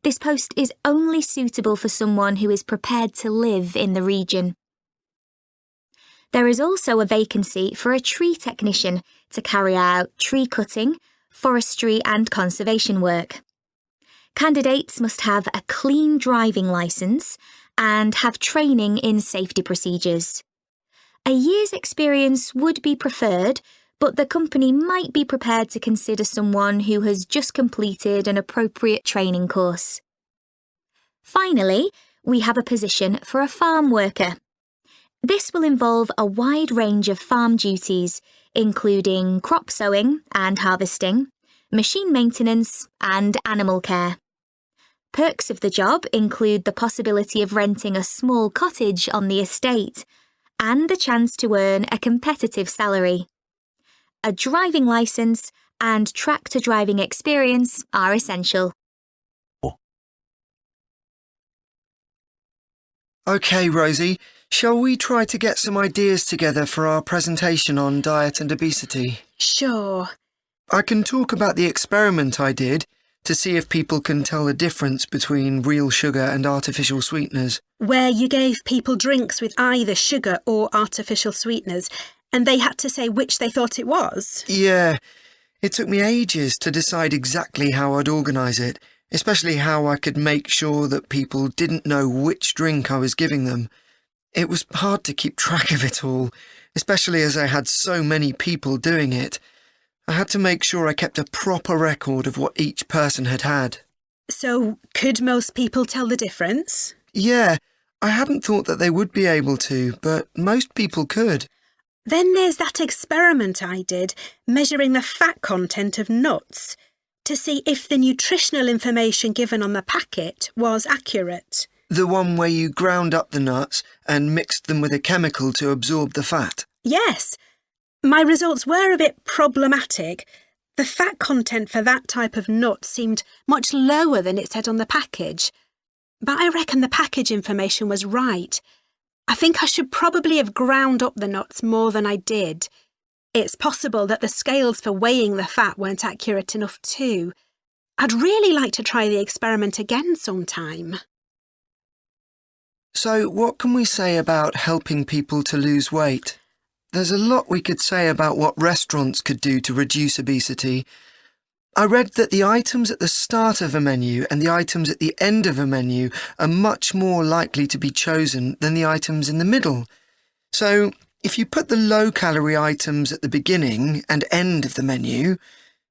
This post is only suitable for someone who is prepared to live in the region. There is also a vacancy for a tree technician to carry out tree cutting, forestry and conservation work. Candidates must have a clean driving licence and have training in safety procedures. A year's experience would be preferred, but the company might be prepared to consider someone who has just completed an appropriate training course. Finally, we have a position for a farm worker. This will involve a wide range of farm duties, including crop sowing and harvesting, machine maintenance, and animal care. Perks of the job include the possibility of renting a small cottage on the estate and the chance to earn a competitive salary. A driving licence and tractor driving experience are essential. OK, Rosie, shall we try to get some ideas together for our presentation on diet and obesity? Sure. I can talk about the experiment I did to see if people can tell the difference between real sugar and artificial sweeteners. Where you gave people drinks with either sugar or artificial sweeteners, and they had to say which they thought it was? Yeah, it took me ages to decide exactly how I'd organise it, especially how I could make sure that people didn't know which drink I was giving them. It was hard to keep track of it all, especially as I had so many people doing it. I had to make sure I kept a proper record of what each person had had. So, could most people tell the difference? Yeah, I hadn't thought that they would be able to, but most people could. Then there's that experiment I did, measuring the fat content of nuts, to see if the nutritional information given on the packet was accurate. The one where you ground up the nuts and mixed them with a chemical to absorb the fat? Yes. My results were a bit problematic. The fat content for that type of nut seemed much lower than it said on the package. But I reckon the package information was right. I think I should probably have ground up the nuts more than I did. It's possible that the scales for weighing the fat weren't accurate enough too. I'd really like to try the experiment again sometime. So what can we say about helping people to lose weight? There's a lot we could say about what restaurants could do to reduce obesity. I read that the items at the start of a menu and the items at the end of a menu are much more likely to be chosen than the items in the middle. So, if you put the low-calorie items at the beginning and end of the menu,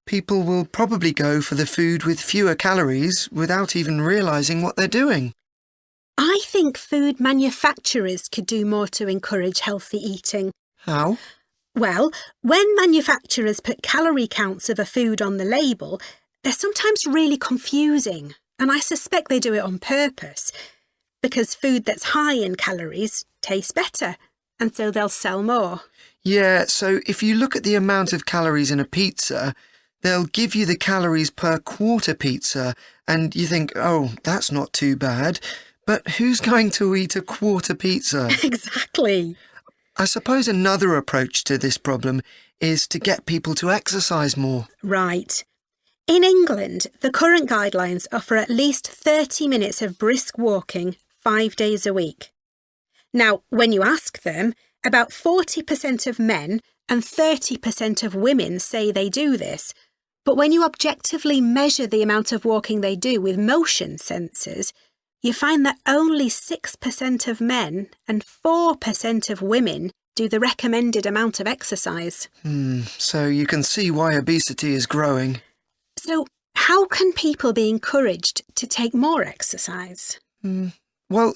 people will probably go for the food with fewer calories without even realising what they're doing. I think food manufacturers could do more to encourage healthy eating. How? Well, when manufacturers put calorie counts of a food on the label, they're sometimes really confusing, and I suspect they do it on purpose, because food that's high in calories tastes better, and so they'll sell more. Yeah, so if you look at the amount of calories in a pizza, they'll give you the calories per quarter pizza, and you think, oh, that's not too bad. But who's going to eat a quarter pizza? Exactly. I suppose another approach to this problem is to get people to exercise more. Right. In England, the current guidelines offer at least 30 minutes of brisk walking 5 days a week. Now, when you ask them, about 40% of men and 30% of women say they do this. But when you objectively measure the amount of walking they do with motion sensors, you find that only 6% of men and 4% of women do the recommended amount of exercise. So you can see why obesity is growing. So how can people be encouraged to take more exercise? Well,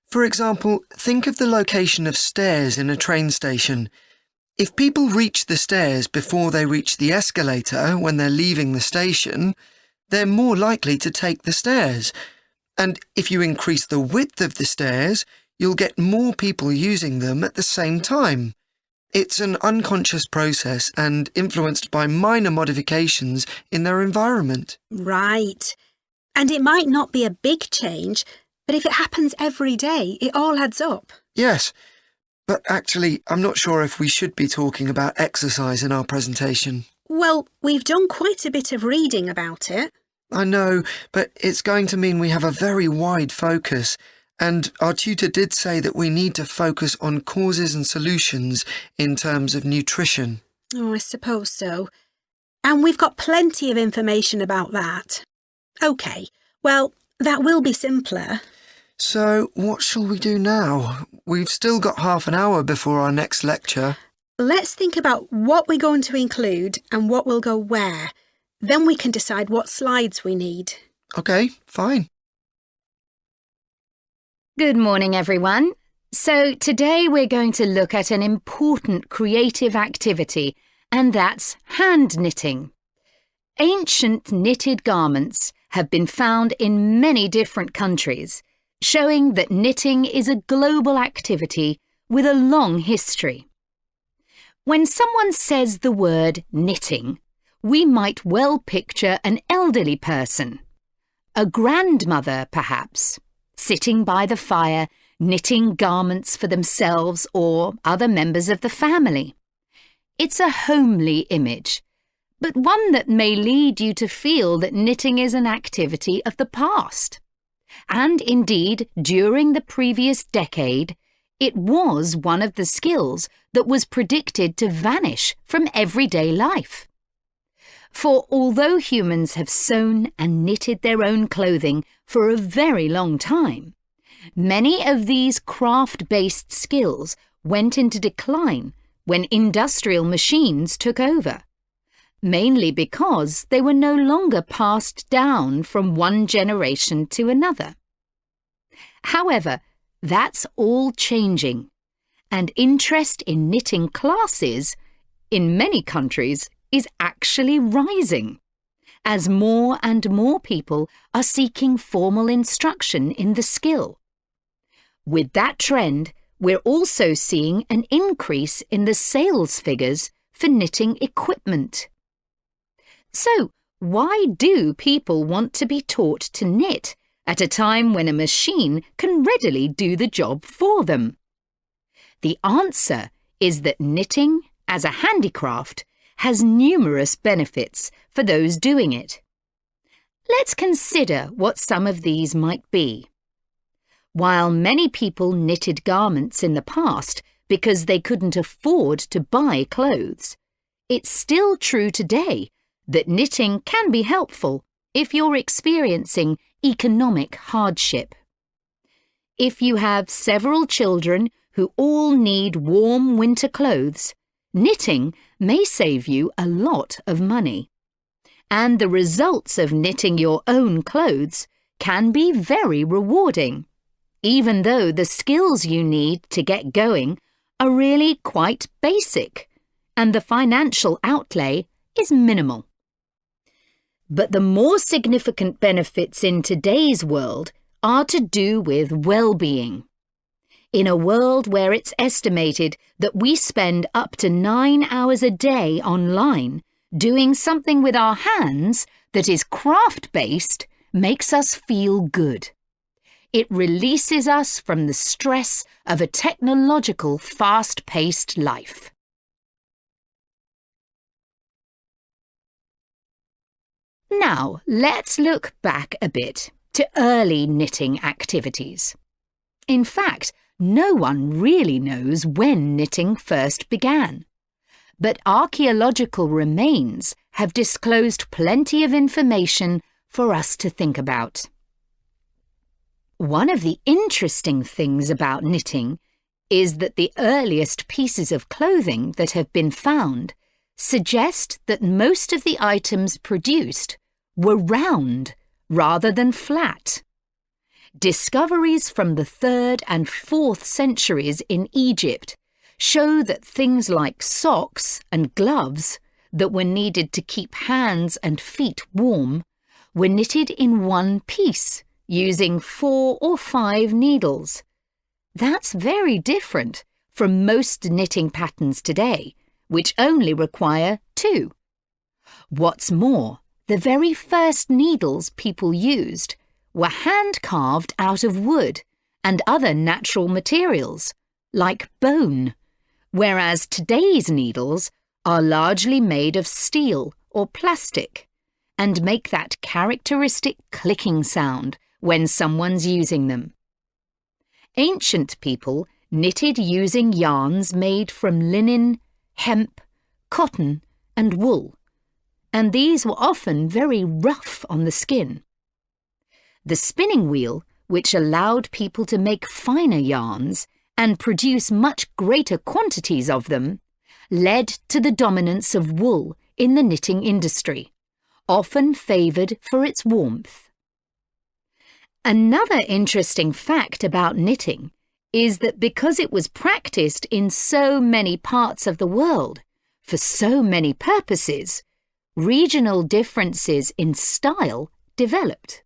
for example, think of the location of stairs in a train station. If people reach the stairs before they reach the escalator when they're leaving the station, they're more likely to take the stairs. And if you increase the width of the stairs, you'll get more people using them at the same time. It's an unconscious process and influenced by minor modifications in their environment. Right. And it might not be a big change, but if it happens every day, it all adds up. Yes, but actually, I'm not sure if we should be talking about exercise in our presentation. Well, we've done quite a bit of reading about it. I know, but it's going to mean we have a very wide focus, and our tutor did say that we need to focus on causes and solutions in terms of nutrition. Oh, I suppose so. And we've got plenty of information about that. OK, well, that will be simpler. So, what shall we do now? We've still got half an hour before our next lecture. Let's think about what we're going to include and what will go where. Then we can decide what slides we need. OK, fine. Good morning, everyone. So today we're going to look at an important creative activity, and that's hand knitting. Ancient knitted garments have been found in many different countries, showing that knitting is a global activity with a long history. When someone says the word knitting, we might well picture an elderly person, a grandmother perhaps, sitting by the fire knitting garments for themselves or other members of the family. It's a homely image, but one that may lead you to feel that knitting is an activity of the past. And indeed, during the previous decade, it was one of the skills that was predicted to vanish from everyday life. For although humans have sewn and knitted their own clothing for a very long time, many of these craft-based skills went into decline when industrial machines took over, mainly because they were no longer passed down from one generation to another. However, that's all changing, and interest in knitting classes in many countries is actually rising, as more and more people are seeking formal instruction in the skill. With that trend, we're also seeing an increase in the sales figures for knitting equipment. So, why do people want to be taught to knit at a time when a machine can readily do the job for them? The answer is that knitting, as a handicraft, has numerous benefits for those doing it. Let's consider what some of these might be. While many people knitted garments in the past because they couldn't afford to buy clothes, it's still true today that knitting can be helpful if you're experiencing economic hardship. If you have several children who all need warm winter clothes, knitting may save you a lot of money. And the results of knitting your own clothes can be very rewarding, even though the skills you need to get going are really quite basic and the financial outlay is minimal. But the more significant benefits in today's world are to do with well-being. In a world where it's estimated that we spend up to 9 hours a day online, doing something with our hands that is craft-based makes us feel good. It releases us from the stress of a technological, fast-paced life. Now, let's look back a bit to early knitting activities. In fact, no one really knows when knitting first began, but archaeological remains have disclosed plenty of information for us to think about. One of the interesting things about knitting is that the earliest pieces of clothing that have been found suggest that most of the items produced were round rather than flat. Discoveries from the 3rd and 4th centuries in Egypt show that things like socks and gloves that were needed to keep hands and feet warm were knitted in one piece using 4 or 5 needles. That's very different from most knitting patterns today, which only require 2. What's more, the very first needles people used were hand-carved out of wood and other natural materials, like bone, whereas today's needles are largely made of steel or plastic and make that characteristic clicking sound when someone's using them. Ancient people knitted using yarns made from linen, hemp, cotton and wool, and these were often very rough on the skin. The spinning wheel, which allowed people to make finer yarns and produce much greater quantities of them, led to the dominance of wool in the knitting industry, often favoured for its warmth. Another interesting fact about knitting is that because it was practiced in so many parts of the world, for so many purposes, regional differences in style developed.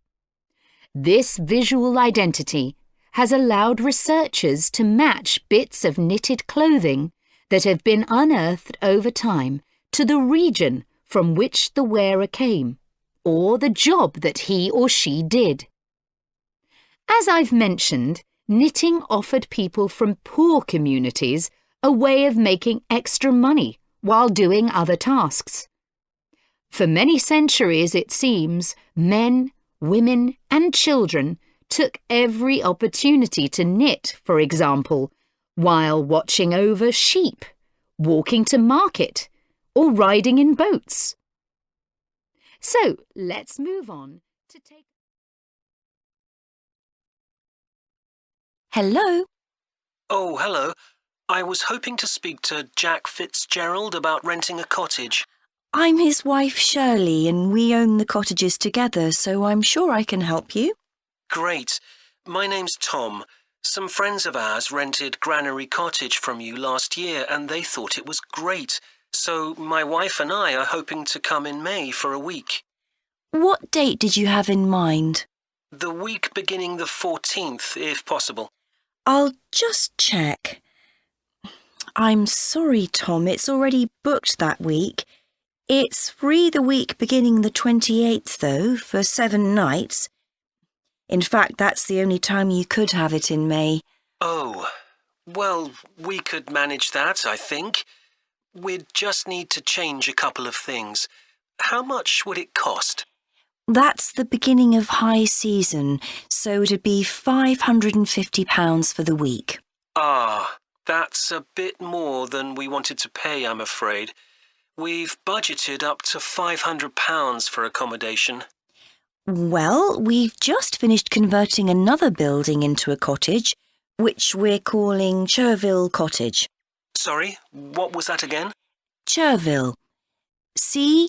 This visual identity has allowed researchers to match bits of knitted clothing that have been unearthed over time to the region from which the wearer came, or the job that he or she did. As I've mentioned, knitting offered people from poor communities a way of making extra money while doing other tasks. For many centuries, it seems, men, women and children took every opportunity to knit, for example, while watching over sheep, walking to market, or riding in boats. So, let's move on to take... Hello? Oh, hello. I was hoping to speak to Jack Fitzgerald about renting a cottage. I'm his wife Shirley and we own the cottages together, so I'm sure I can help you. Great. My name's Tom. Some friends of ours rented Granary Cottage from you last year and they thought it was great. So my wife and I are hoping to come in May for a week. What date did you have in mind? The week beginning the 14th, if possible. I'll just check. I'm sorry, Tom, it's already booked that week. It's free the week beginning the 28th, though, for 7 nights. In fact, that's the only time you could have it in May. Oh, well, we could manage that, I think. We'd just need to change a couple of things. How much would it cost? That's the beginning of high season, so it'd be £550 for the week. Ah, that's a bit more than we wanted to pay, I'm afraid. We've budgeted up to £500 for accommodation. Well, we've just finished converting another building into a cottage, which we're calling Cherville Cottage. Sorry, what was that again? Cherville. C-H-E-R-V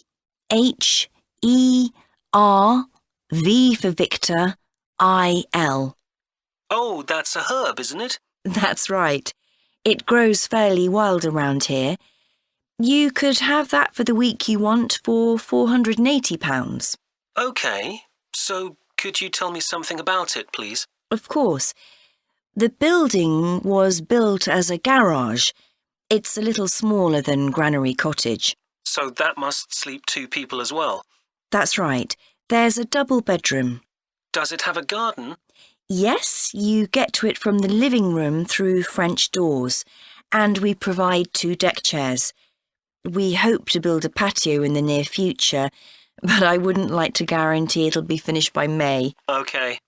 for Victor, I-L. Oh, that's a herb, isn't it? That's right. It grows fairly wild around here. You could have that for the week you want for £480. OK, so could you tell me something about it, please? Of course. The building was built as a garage. It's a little smaller than Granary Cottage. So that must sleep 2 people as well? That's right. There's a double bedroom. Does it have a garden? Yes, you get to it from the living room through French doors, and we provide 2 deck chairs. We hope to build a patio in the near future, but I wouldn't like to guarantee it'll be finished by May. OK.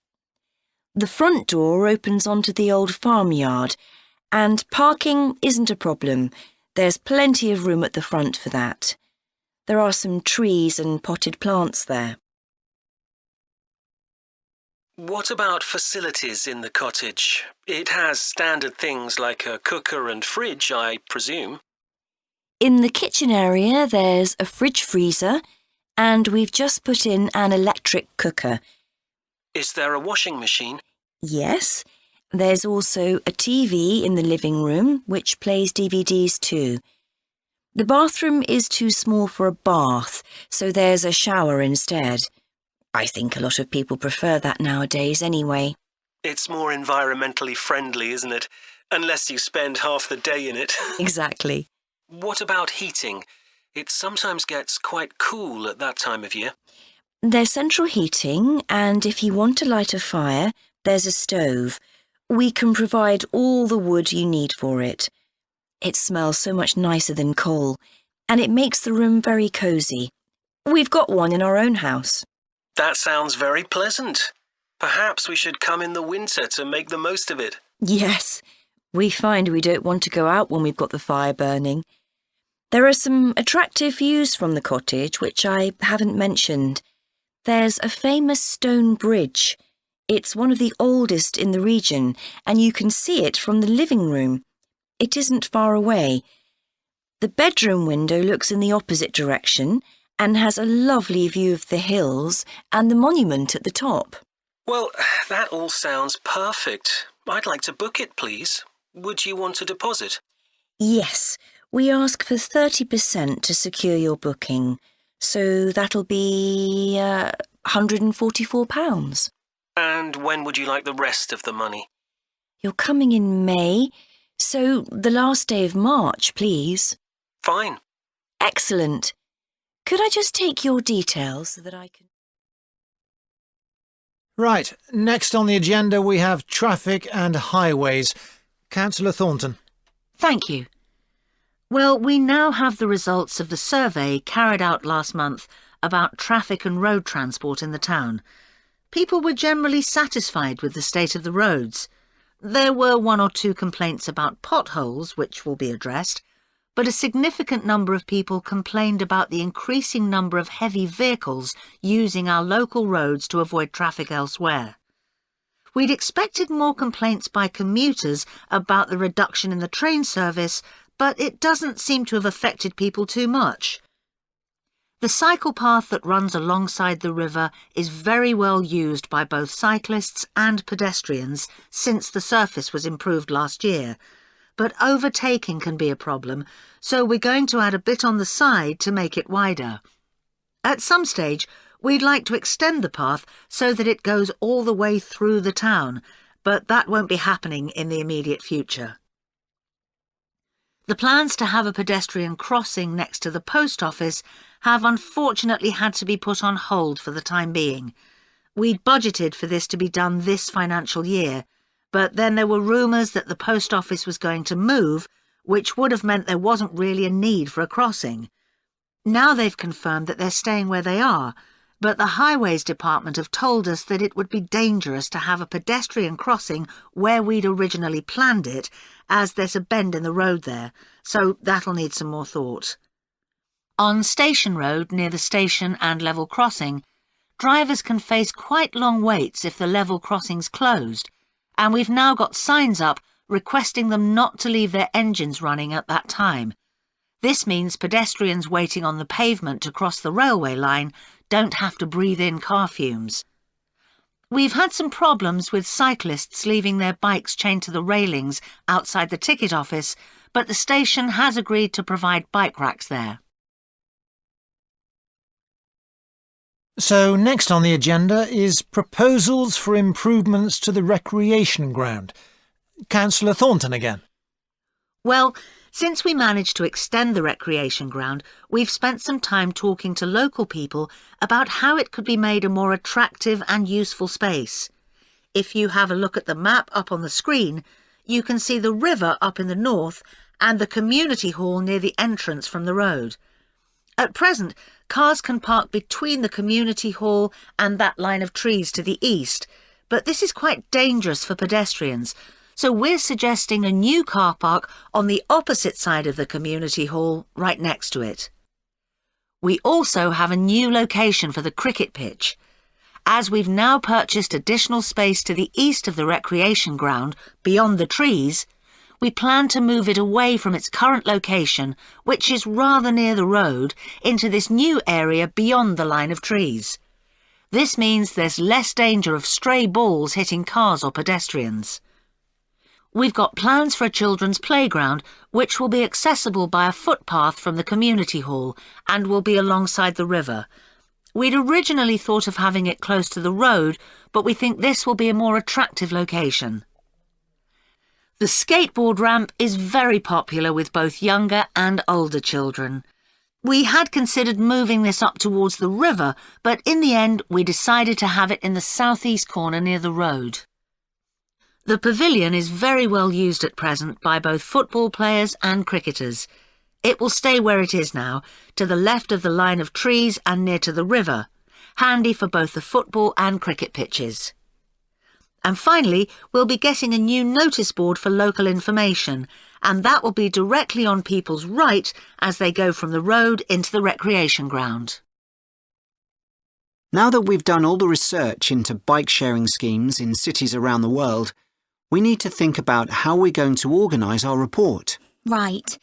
The front door opens onto the old farmyard, and parking isn't a problem. There's plenty of room at the front for that. There are some trees and potted plants there. What about facilities in the cottage? It has standard things like a cooker and fridge, I presume. In the kitchen area, there's a fridge freezer, and we've just put in an electric cooker. Is there a washing machine? Yes. There's also a TV in the living room, which plays DVDs too. The bathroom is too small for a bath, so there's a shower instead. I think a lot of people prefer that nowadays anyway. It's more environmentally friendly, isn't it? Unless you spend half the day in it. Exactly. What about heating? It sometimes gets quite cool at that time of year. There's central heating, and if you want to light a fire, there's a stove. We can provide all the wood you need for it. It smells so much nicer than coal, and it makes the room very cosy. We've got one in our own house. That sounds very pleasant. Perhaps we should come in the winter to make the most of it. Yes, we find we don't want to go out when we've got the fire burning. There are some attractive views from the cottage which I haven't mentioned. There's a famous stone bridge. It's one of the oldest in the region, and you can see it from the living room. It isn't far away. The bedroom window looks in the opposite direction and has a lovely view of the hills and the monument at the top. Well, that all sounds perfect. I'd like to book it, please. Would you want a deposit? Yes, we ask for 30% to secure your booking, so that'll be £144. And when would you like the rest of the money? You're coming in May, so the last day of March, please. Fine. Excellent. Could I just take your details so that I can... Right, next on the agenda we have traffic and highways. Councillor Thornton. Thank you. Well, we now have the results of the survey carried out last month about traffic and road transport in the town. People were generally satisfied with the state of the roads. There were 1 or 2 complaints about potholes, which will be addressed, but a significant number of people complained about the increasing number of heavy vehicles using our local roads to avoid traffic elsewhere. We'd expected more complaints by commuters about the reduction in the train service, but it doesn't seem to have affected people too much. The cycle path that runs alongside the river is very well used by both cyclists and pedestrians since the surface was improved last year, but overtaking can be a problem, so we're going to add a bit on the side to make it wider. At some stage, we'd like to extend the path so that it goes all the way through the town, but that won't be happening in the immediate future. The plans to have a pedestrian crossing next to the post office have unfortunately had to be put on hold for the time being. We'd budgeted for this to be done this financial year, but then there were rumours that the post office was going to move, which would have meant there wasn't really a need for a crossing. Now they've confirmed that they're staying where they are, but the Highways Department have told us that it would be dangerous to have a pedestrian crossing where we'd originally planned it, as there's a bend in the road there, so that'll need some more thought. On Station Road, near the station and level crossing, drivers can face quite long waits if the level crossing's closed, and we've now got signs up requesting them not to leave their engines running at that time. This means pedestrians waiting on the pavement to cross the railway line don't have to breathe in car fumes. We've had some problems with cyclists leaving their bikes chained to the railings outside the ticket office, but the station has agreed to provide bike racks there. So next on the agenda is proposals for improvements to the recreation ground. Councillor Thornton again. Well, since we managed to extend the recreation ground, we've spent some time talking to local people about how it could be made a more attractive and useful space. If you have a look at the map up on the screen, you can see the river up in the north and the community hall near the entrance from the road. At present, cars can park between the community hall and that line of trees to the east, but this is quite dangerous for pedestrians, so we're suggesting a new car park on the opposite side of the community hall, right next to it. We also have a new location for the cricket pitch. As we've now purchased additional space to the east of the recreation ground, beyond the trees, we plan to move it away from its current location, which is rather near the road, into this new area beyond the line of trees. This means there's less danger of stray balls hitting cars or pedestrians. We've got plans for a children's playground, which will be accessible by a footpath from the community hall and will be alongside the river. We'd originally thought of having it close to the road, but we think this will be a more attractive location. The skateboard ramp is very popular with both younger and older children. We had considered moving this up towards the river, but in the end we decided to have it in the southeast corner near the road. The pavilion is very well used at present by both football players and cricketers. It will stay where it is now, to the left of the line of trees and near to the river, handy for both the football and cricket pitches. And finally, we'll be getting a new notice board for local information, and that will be directly on people's right as they go from the road into the recreation ground. Now that we've done all the research into bike-sharing schemes in cities around the world, we need to think about how we're going to organise our report. Right.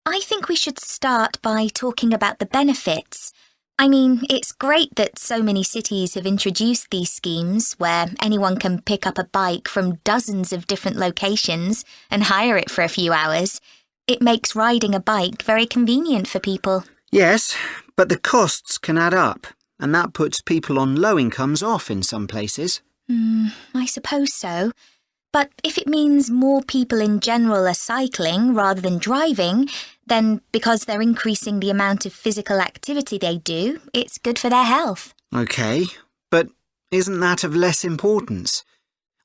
I think we should start by talking about the benefits. I mean, it's great that so many cities have introduced these schemes where anyone can pick up a bike from dozens of different locations and hire it for a few hours. It makes riding a bike very convenient for people. Yes, but the costs can add up, and that puts people on low incomes off in some places. I suppose so. But if it means more people in general are cycling rather than driving, then because they're increasing the amount of physical activity they do, it's good for their health. OK, but isn't that of less importance?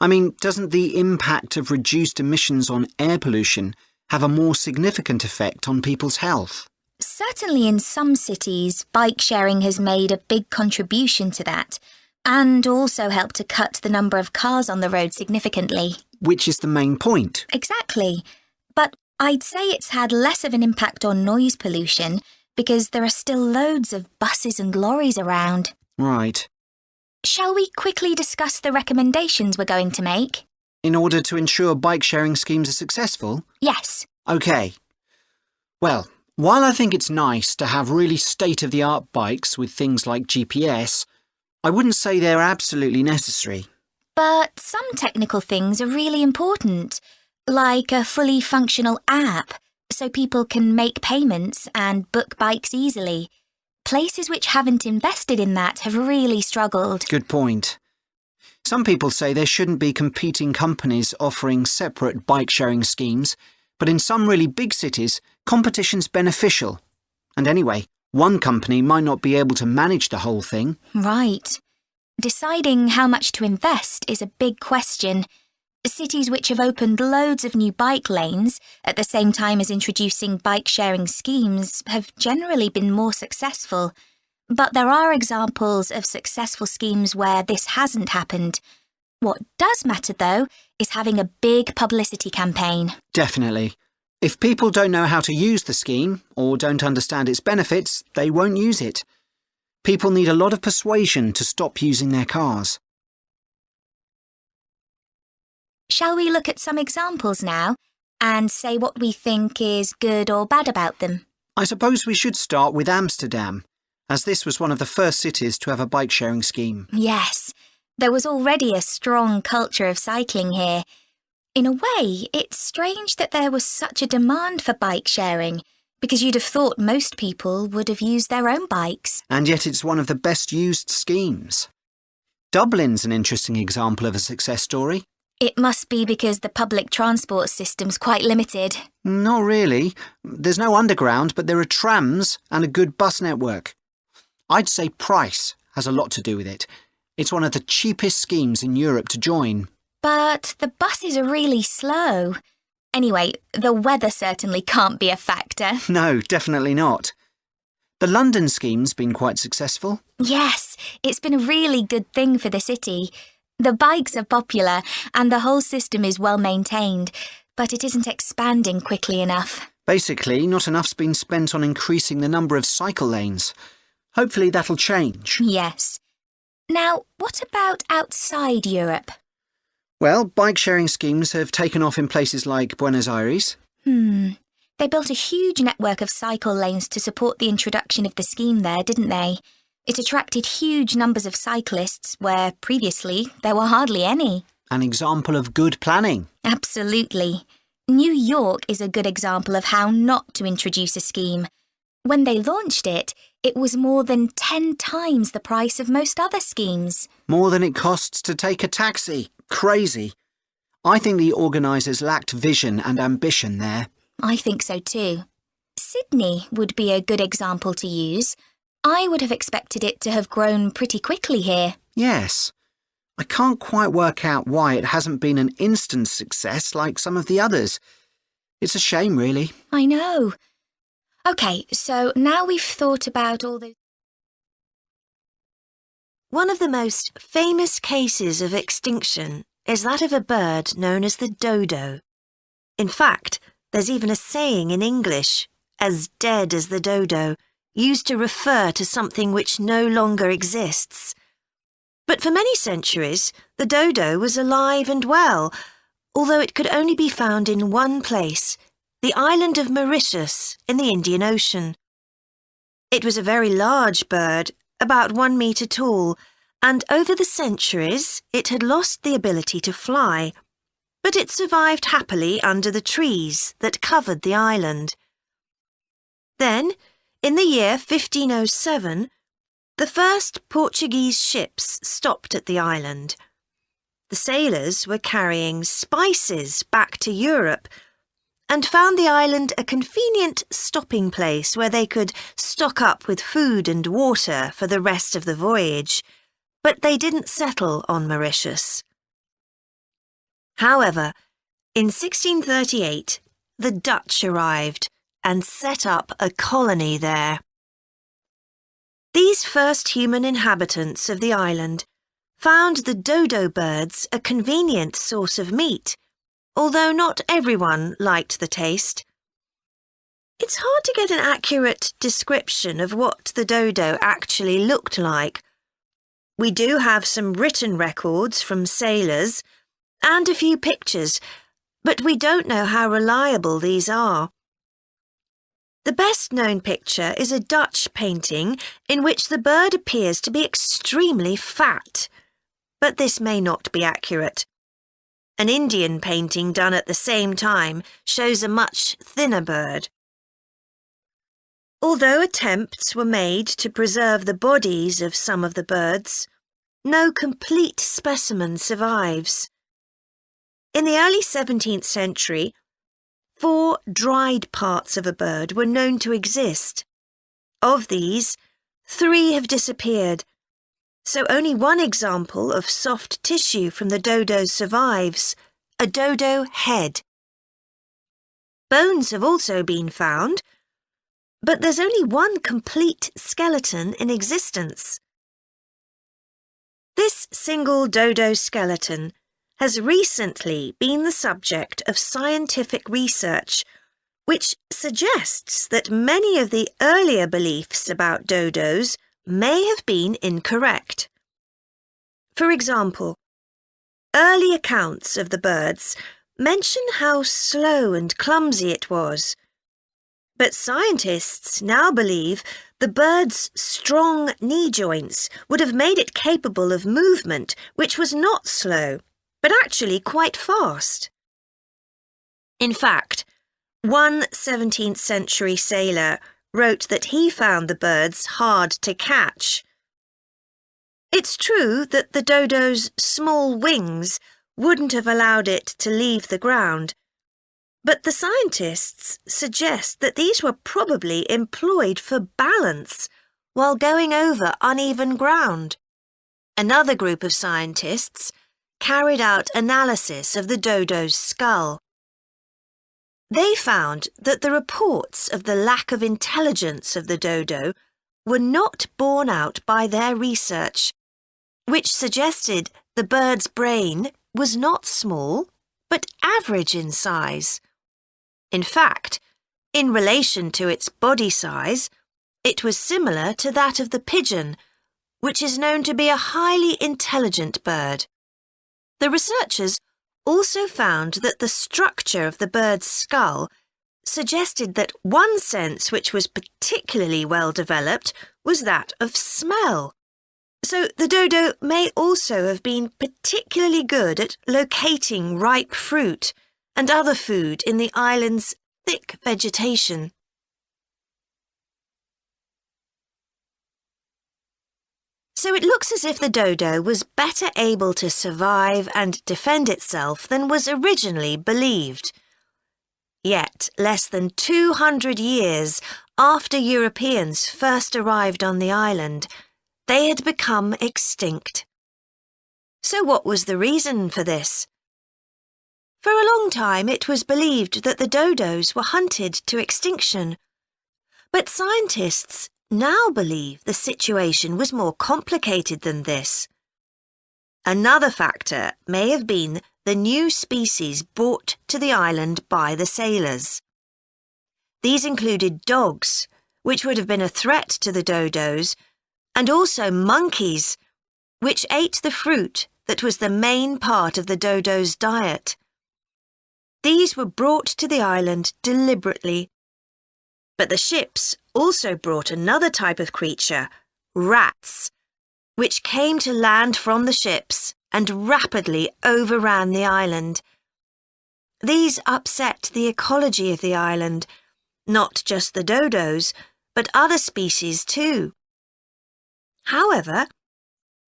I mean, doesn't the impact of reduced emissions on air pollution have a more significant effect on people's health? Certainly in some cities, bike sharing has made a big contribution to that, and also helped to cut the number of cars on the road significantly. Which is the main point. Exactly. But I'd say it's had less of an impact on noise pollution because there are still loads of buses and lorries around. Right. Shall we quickly discuss the recommendations we're going to make? In order to ensure bike sharing schemes are successful? Yes. OK. Well, while I think it's nice to have really state-of-the-art bikes with things like GPS, I wouldn't say they're absolutely necessary. But some technical things are really important, like a fully functional app, so people can make payments and book bikes easily. Places which haven't invested in that have really struggled. Good point. Some people say there shouldn't be competing companies offering separate bike-sharing schemes, but in some really big cities, competition's beneficial. And anyway, one company might not be able to manage the whole thing. Right. Deciding how much to invest is a big question. Cities which have opened loads of new bike lanes at the same time as introducing bike-sharing schemes have generally been more successful. But there are examples of successful schemes where this hasn't happened. What does matter, though, is having a big publicity campaign. Definitely. If people don't know how to use the scheme or don't understand its benefits, they won't use it. People need a lot of persuasion to stop using their cars. Shall we look at some examples now and say what we think is good or bad about them? I suppose we should start with Amsterdam, as this was one of the first cities to have a bike-sharing scheme. Yes, there was already a strong culture of cycling here. In a way, it's strange that there was such a demand for bike sharing, because you'd have thought most people would have used their own bikes. And yet it's one of the best used schemes. Dublin's an interesting example of a success story. It must be because the public transport system's quite limited. Not really. There's no underground, but there are trams and a good bus network. I'd say price has a lot to do with it. It's one of the cheapest schemes in Europe to join. But the buses are really slow. Anyway, the weather certainly can't be a factor. No, definitely not. The London scheme's been quite successful. Yes, it's been a really good thing for the city. The bikes are popular and the whole system is well maintained, but it isn't expanding quickly enough. Basically, not enough's been spent on increasing the number of cycle lanes. Hopefully that'll change. Yes. Now, what about outside Europe? Well, bike-sharing schemes have taken off in places like Buenos Aires. They built a huge network of cycle lanes to support the introduction of the scheme there, didn't they? It attracted huge numbers of cyclists where previously there were hardly any. An example of good planning. Absolutely. New York is a good example of how not to introduce a scheme. When they launched it, it was more than 10 times the price of most other schemes. More than it costs to take a taxi. Crazy. I think the organisers lacked vision and ambition there. I think so too. Sydney would be a good example to use. I would have expected it to have grown pretty quickly here. Yes. I can't quite work out why it hasn't been an instant success like some of the others. It's a shame, really. I know. OK, so now we've thought about all the... One of the most famous cases of extinction is that of a bird known as the dodo. In fact, there's even a saying in English, as dead as the dodo, used to refer to something which no longer exists. But for many centuries, the dodo was alive and well, although it could only be found in one place, the island of Mauritius in the Indian Ocean. It was a very large bird, about 1 metre tall, and over the centuries it had lost the ability to fly, but it survived happily under the trees that covered the island. Then, in the year 1507, the first Portuguese ships stopped at the island. The sailors were carrying spices back to Europe and found the island a convenient stopping place where they could stock up with food and water for the rest of the voyage, but they didn't settle on Mauritius. However, in 1638, the Dutch arrived and set up a colony there. These first human inhabitants of the island found the dodo birds a convenient source of meat, although not everyone liked the taste. It's hard to get an accurate description of what the dodo actually looked like. We do have some written records from sailors and a few pictures, but we don't know how reliable these are. The best-known picture is a Dutch painting in which the bird appears to be extremely fat, but this may not be accurate. An Indian painting done at the same time shows a much thinner bird. Although attempts were made to preserve the bodies of some of the birds, no complete specimen survives. In the early 17th century, 4 dried parts of a bird were known to exist. Of these, 3 have disappeared, so only one example of soft tissue from the dodo survives, a dodo head. Bones have also been found, but there's only one complete skeleton in existence. This single dodo skeleton has recently been the subject of scientific research, which suggests that many of the earlier beliefs about dodos may have been incorrect. For example, early accounts of the birds mention how slow and clumsy it was, but scientists now believe the bird's strong knee joints would have made it capable of movement which was not slow, but actually quite fast. In fact, one 17th century sailor wrote that he found the birds hard to catch. It's true that the dodo's small wings wouldn't have allowed it to leave the ground, but the scientists suggest that these were probably employed for balance while going over uneven ground. Another group of scientists carried out analysis of the dodo's skull. They found that the reports of the lack of intelligence of the dodo were not borne out by their research, which suggested the bird's brain was not small, but average in size. In fact, in relation to its body size, it was similar to that of the pigeon, which is known to be a highly intelligent bird. The researchers also found that the structure of the bird's skull suggested that one sense which was particularly well developed was that of smell. So the dodo may also have been particularly good at locating ripe fruit and other food in the island's thick vegetation. So it looks as if the dodo was better able to survive and defend itself than was originally believed. Yet, less than 200 years after Europeans first arrived on the island, they had become extinct. So what was the reason for this? For a long time it was believed that the dodos were hunted to extinction, but scientists now believe the situation was more complicated than this. Another factor may have been the new species brought to the island by the sailors. These included dogs, which would have been a threat to the dodos, and also monkeys, which ate the fruit that was the main part of the dodo's diet. These were brought to the island deliberately, but the ships also brought another type of creature, rats, which came to land from the ships and rapidly overran the island. These upset the ecology of the island, not just the dodos, but other species too. However,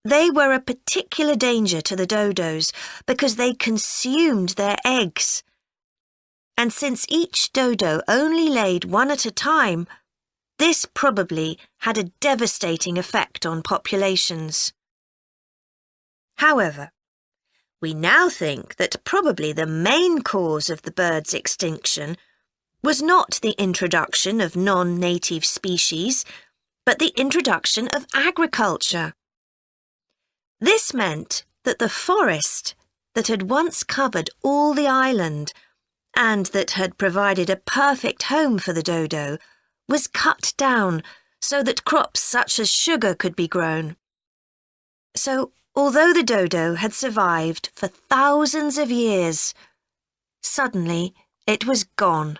they were a particular danger to the dodos because they consumed their eggs. And since each dodo only laid one at a time, this probably had a devastating effect on populations. However, we now think that probably the main cause of the bird's extinction was not the introduction of non-native species, but the introduction of agriculture. This meant that the forest that had once covered all the island and that had provided a perfect home for the dodo was cut down so that crops such as sugar could be grown. So, although the dodo had survived for thousands of years, suddenly it was gone.